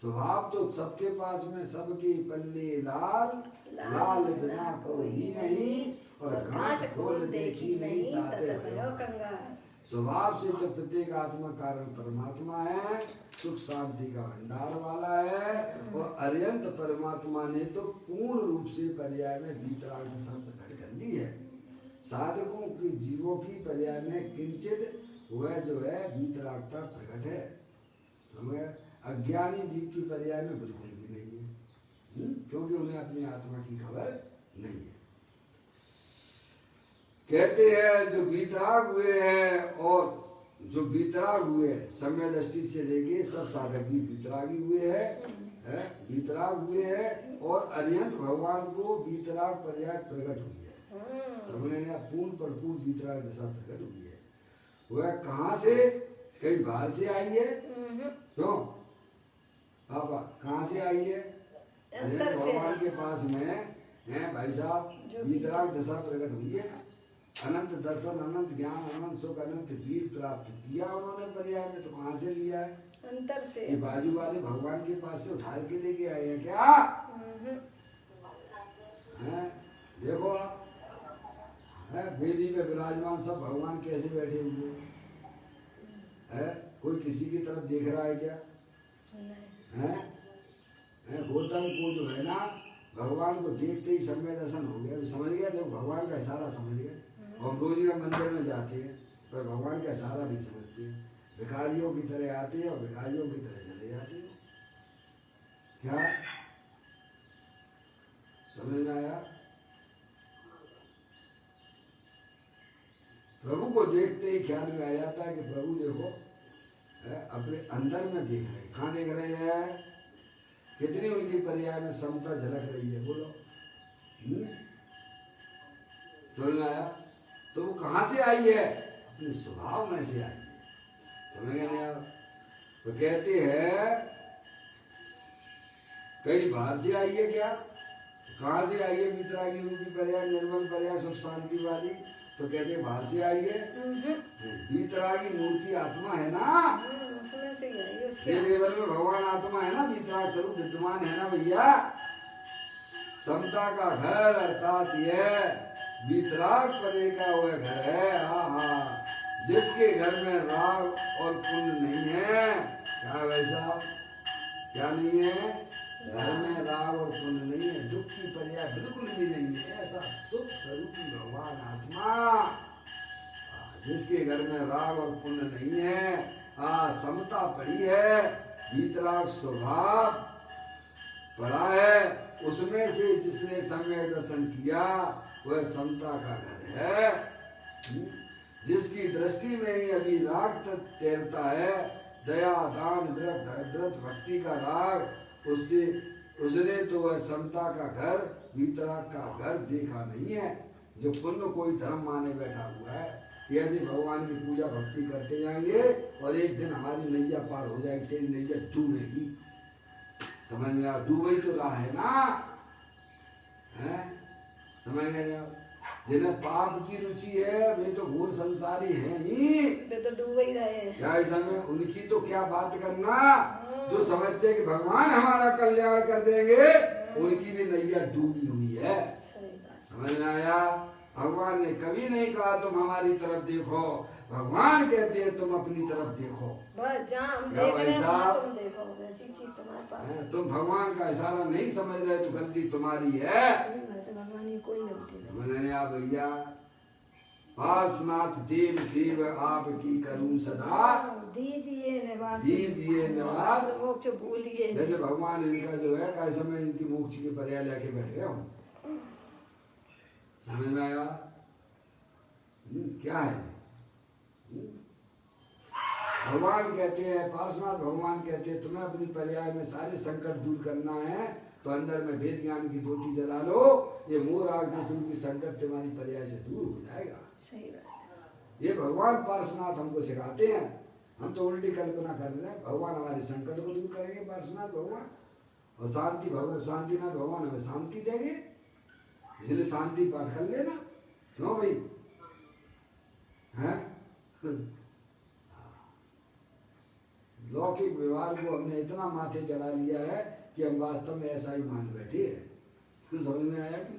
स्वभाव तो सबके पास में, सबके पल्ले लाल, लाल बिना कोई नहीं, और घाट खोल देखी नहीं ताते भयो। स्वभाव से तो प्रत्येक आत्मा कारण परमात्मा है, सुख शांति का भंडार वाला है, और अरिहंत परमात्मा ने तो पूर्ण रूप से पर्याय में वीतराग दशा प्रकट कर ली है। साधकों की जीवों की पर्याय में किंचित वह जो है वीतरागता प्रकट है, हमें अज्ञानी जीव की पर्याय में बिल्कुल भी नहीं है, क्योंकि उन्हें अपनी आत्मा की खबर नहीं है। कहते हैं जो वीतराग हुए हैं, और जो वीतराग हुए समय दृष्टि से लेके सब साधक जी वीतरागी हुए हैं, वीतराग हुए हैं, और अरिहंत भगवान को वीतराग पर्याय प्रकट हुई है। समझने में पूर्ण भरपूर वीतराग दशा प्रकट हुई है। वह कहाँ से? कहीं बाहर से आई है? क्यों पापा, कहाँ से आई है? अरिहंत भगवान के पास में है भाई साहब, वीतराग दशा प्रकट हुई है। अनंत दर्शन, अनंत ज्ञान, अनंत सुख, अनंत वीर प्राप्त किया उन्होंने पर्याय में। तो कहाँ से लिया है? अंतर से। ये बाजू वाले भगवान के पास से उठा के लेके आए हैं क्या? हैं? देखो आप, वेदी पे विराजमान सब भगवान कैसे बैठे हुए हैं? कोई किसी की तरफ देख रहा है क्या? हैं? गौतम को जो है ना, भगवान को देखते ही समय दर्शन हो गया, समझ गया, जब भगवान का इशारा समझ गए। हम रोजिना मंदिर में जाते हैं पर भगवान का इशारा नहीं समझते, भिखारियों की तरह आते हैं और भिखारियों की तरह चले जाते हैं। क्या समझ में आया? प्रभु को देखते ही ख्याल में आ जाता है कि प्रभु देखो अपने अंदर में देख रहे हैं। कहाँ देख रहे हैं? कितनी उनकी पर्याय में समता झलक रही है, बोलो। समझ में आया? तो वो कहाँ से आई है? अपने स्वभाव में से आई है। समझ गए ना? तो कहते हैं कहीं बाहर से आई है क्या? कहाँ से आई है वीतरागी रूपी पर्याय, निर्मल पर्याय, सुख शांति वाली? तो कहते हैं बाहर से आई है। वीतरागी मूर्ति आत्मा है ना, उसमें से आई है। ये लेवल में भगवान आत्मा है ना, वीतराग स्वरूप विद्यमान है ना भैया। समता का घर अर्थात यह वीतराग पने का वह घर है। आहा, जिसके घर में राग और पुण्य नहीं है। क्या वैसा क्या नहीं है? घर में राग और पुण्य नहीं है, दुख की पर्याय बिल्कुल भी नहीं है। ऐसा सुख स्वरूपी भगवान आत्मा, जिसके घर में राग और पुण्य नहीं है, समता पड़ी है, वीतराग स्वभाव पड़ा है, उसमें से जिसने सम्यक दर्शन किया वह समता का घर है। जिसकी दृष्टि में ही अभी राग तैरता है, दया दान व्रत भक्ति का राग, उसने तो वह समता का घर, वीतराग का घर देखा नहीं है। जो पुण्य कोई धर्म माने बैठा हुआ है कि ऐसे भगवान की पूजा भक्ति करते जाएंगे और एक दिन हमारी नैया पार हो जाएगी, तेरी नैया डूबेगी। समझ में आ? डूब ही तो रहा है ना, है? समझ गए आप? जिन्हें पाप की रुचि है वे तो घोर संसारी हैं ही, वे तो डूब ही रहे हैं। क्या ऐसा में उनकी तो क्या बात करना। जो समझते हैं कि भगवान हमारा कल्याण कर देंगे, उनकी भी नैया डूबी हुई है। समझ में आया? भगवान ने कभी नहीं कहा तुम हमारी तरफ देखो, भगवान कहते हैं तुम अपनी तरफ देखो। बस जहाँ हम देख रहे हैं वहाँ तुम देखो, वैसी चीज तुम्हारे पास। तुम भगवान का इशारा नहीं समझ रहे तो गलती तुम्हारी है। भगवान की कोई गलती नहीं। मैंने आप भैया पार्श्वनाथ देव शिव आपकी करूं सदा, दीजिए निवास, दीजिए निवास मोक्ष भूलिए। जैसे भगवान इनका जो है काय समय इनकी मोक्ष के पर्याय लेके बैठ गया हूँ। समझ में आया? क्या है? भगवान कहते हैं, पार्श्वनाथ भगवान कहते हैं तुम्हें अपनी पर्याय में सारे संकट दूर करना है तो अंदर में वेद ज्ञान की ज्योति जला लो, ये मोह राग द्वेष की संकट तुम्हारी पर्याय से दूर हो जाएगा। सही बात। ये भगवान पार्श्वनाथ हमको सिखाते हैं। हम तो उल्टी कल्पना कर रहे हैं, भगवान हमारे संकट को दूर करेंगे पार्श्वनाथ भगवान, और शांतिनाथ भगवान हमें शांति देंगे। इसलिए शांति पाठ कर लेना। क्यों भाई? हैं? लौकिक व्यवहार को हमने इतना माथे चढ़ा लिया है कि हम वास्तव में ऐसा ही मान बैठे हैं। तो समझ में आया कि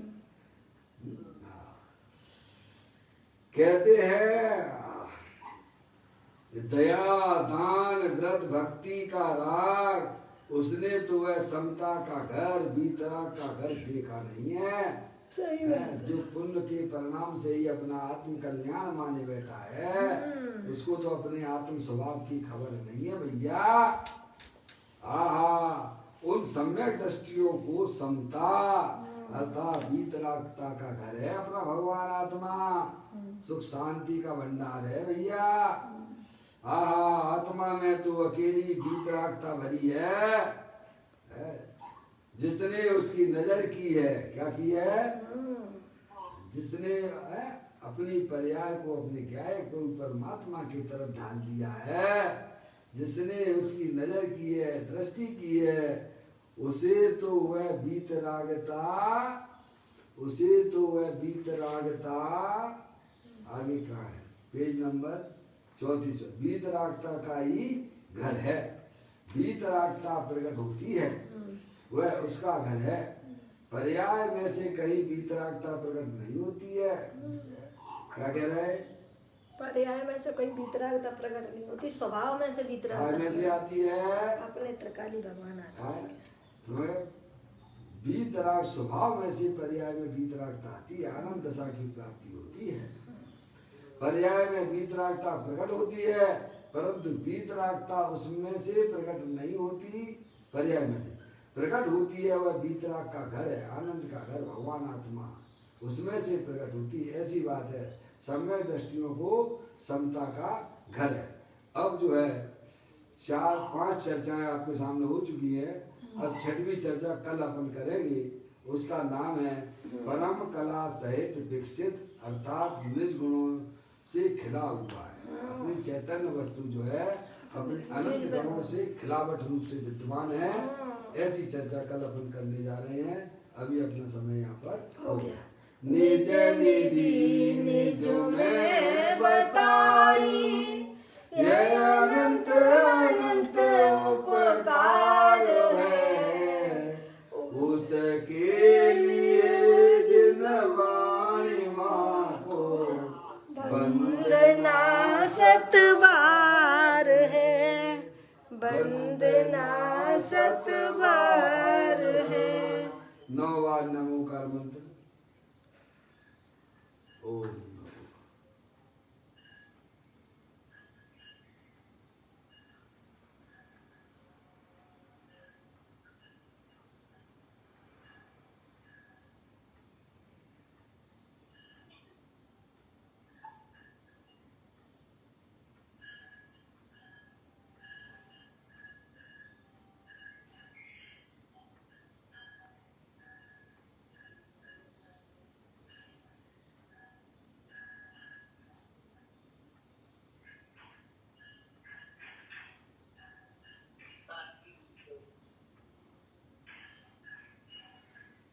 कहते हैं दया दान व्रत भक्ति का राग, उसने तो वह समता का घर, वीतराग का घर देखा नहीं है। सही बात। जो पुण्य के परिणाम से ही अपना आत्म कल्याण माने बैठा है, उसको तो अपने आत्म स्वभाव की खबर नहीं है भैया। आहा, उन सम्यक दृष्टियों को समता अर्थात वीतरागता का घर है अपना भगवान आत्मा, सुख शांति का भंडार है भैया। आहा, आत्मा में तो अकेली वीतरागता भरी है। जिसने उसकी नजर की है, क्या की है? जिसने अपनी पर्याय को अपने ज्ञाय को परमात्मा की तरफ ढाल दिया है, जिसने उसकी नजर की है, दृष्टि की है, उसे तो वह वीतरागता आगे कहाँ है? Page number 34। वीतरागता का ही घर है। वीतरागता प्रकट होती है, वह उसका घर है। पर्याय में से कहीं वीतरागता प्रकट नहीं होती है। क्या कह रहे हैं? पर्याय में से कोई वीतरागता प्रकट नहीं होती, स्वभाव में से वीतरागता में से आती है। अपने त्रिकाली भगवान आते हैं। तुम्हें वीतराग स्वभाव में से पर्याय में वीतरागता आती है, आनंद दशा की प्राप्ति होती है। पर्याय में वीतरागता प्रकट होती है, परंतु वीतरागता उसमें से प्रकट नहीं होती। पर्याय में प्रकट होती है, वह वीतराग का घर है, आनंद का घर भगवान आत्मा, उसमें से प्रकट होती है। ऐसी बात है, सम्यक दृष्टियों को समता का घर है। अब जो है 4-5 चर्चाएं आपके सामने हो चुकी है। अब 6वीं चर्चा कल अपन करेंगे। उसका नाम है परम कला सहित विकसित, अर्थात निज गुणों से खिला हुआ है। अपनी चैतन्य वस्तु जो है अपने अनंत गुणों से खिलावट रूप से विद्यमान है। ऐसी चर्चा कल अपन करने जा रहे हैं। अभी अपना समय यहाँ पर हो गया। निज निधि निज में बताई, यह अनंत अनंत वंदना सतबार है। 9 बार नमोकार मंत्र। ओम नमो।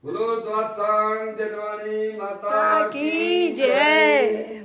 बोलो द्वादशांग जनवाणी माता की जय।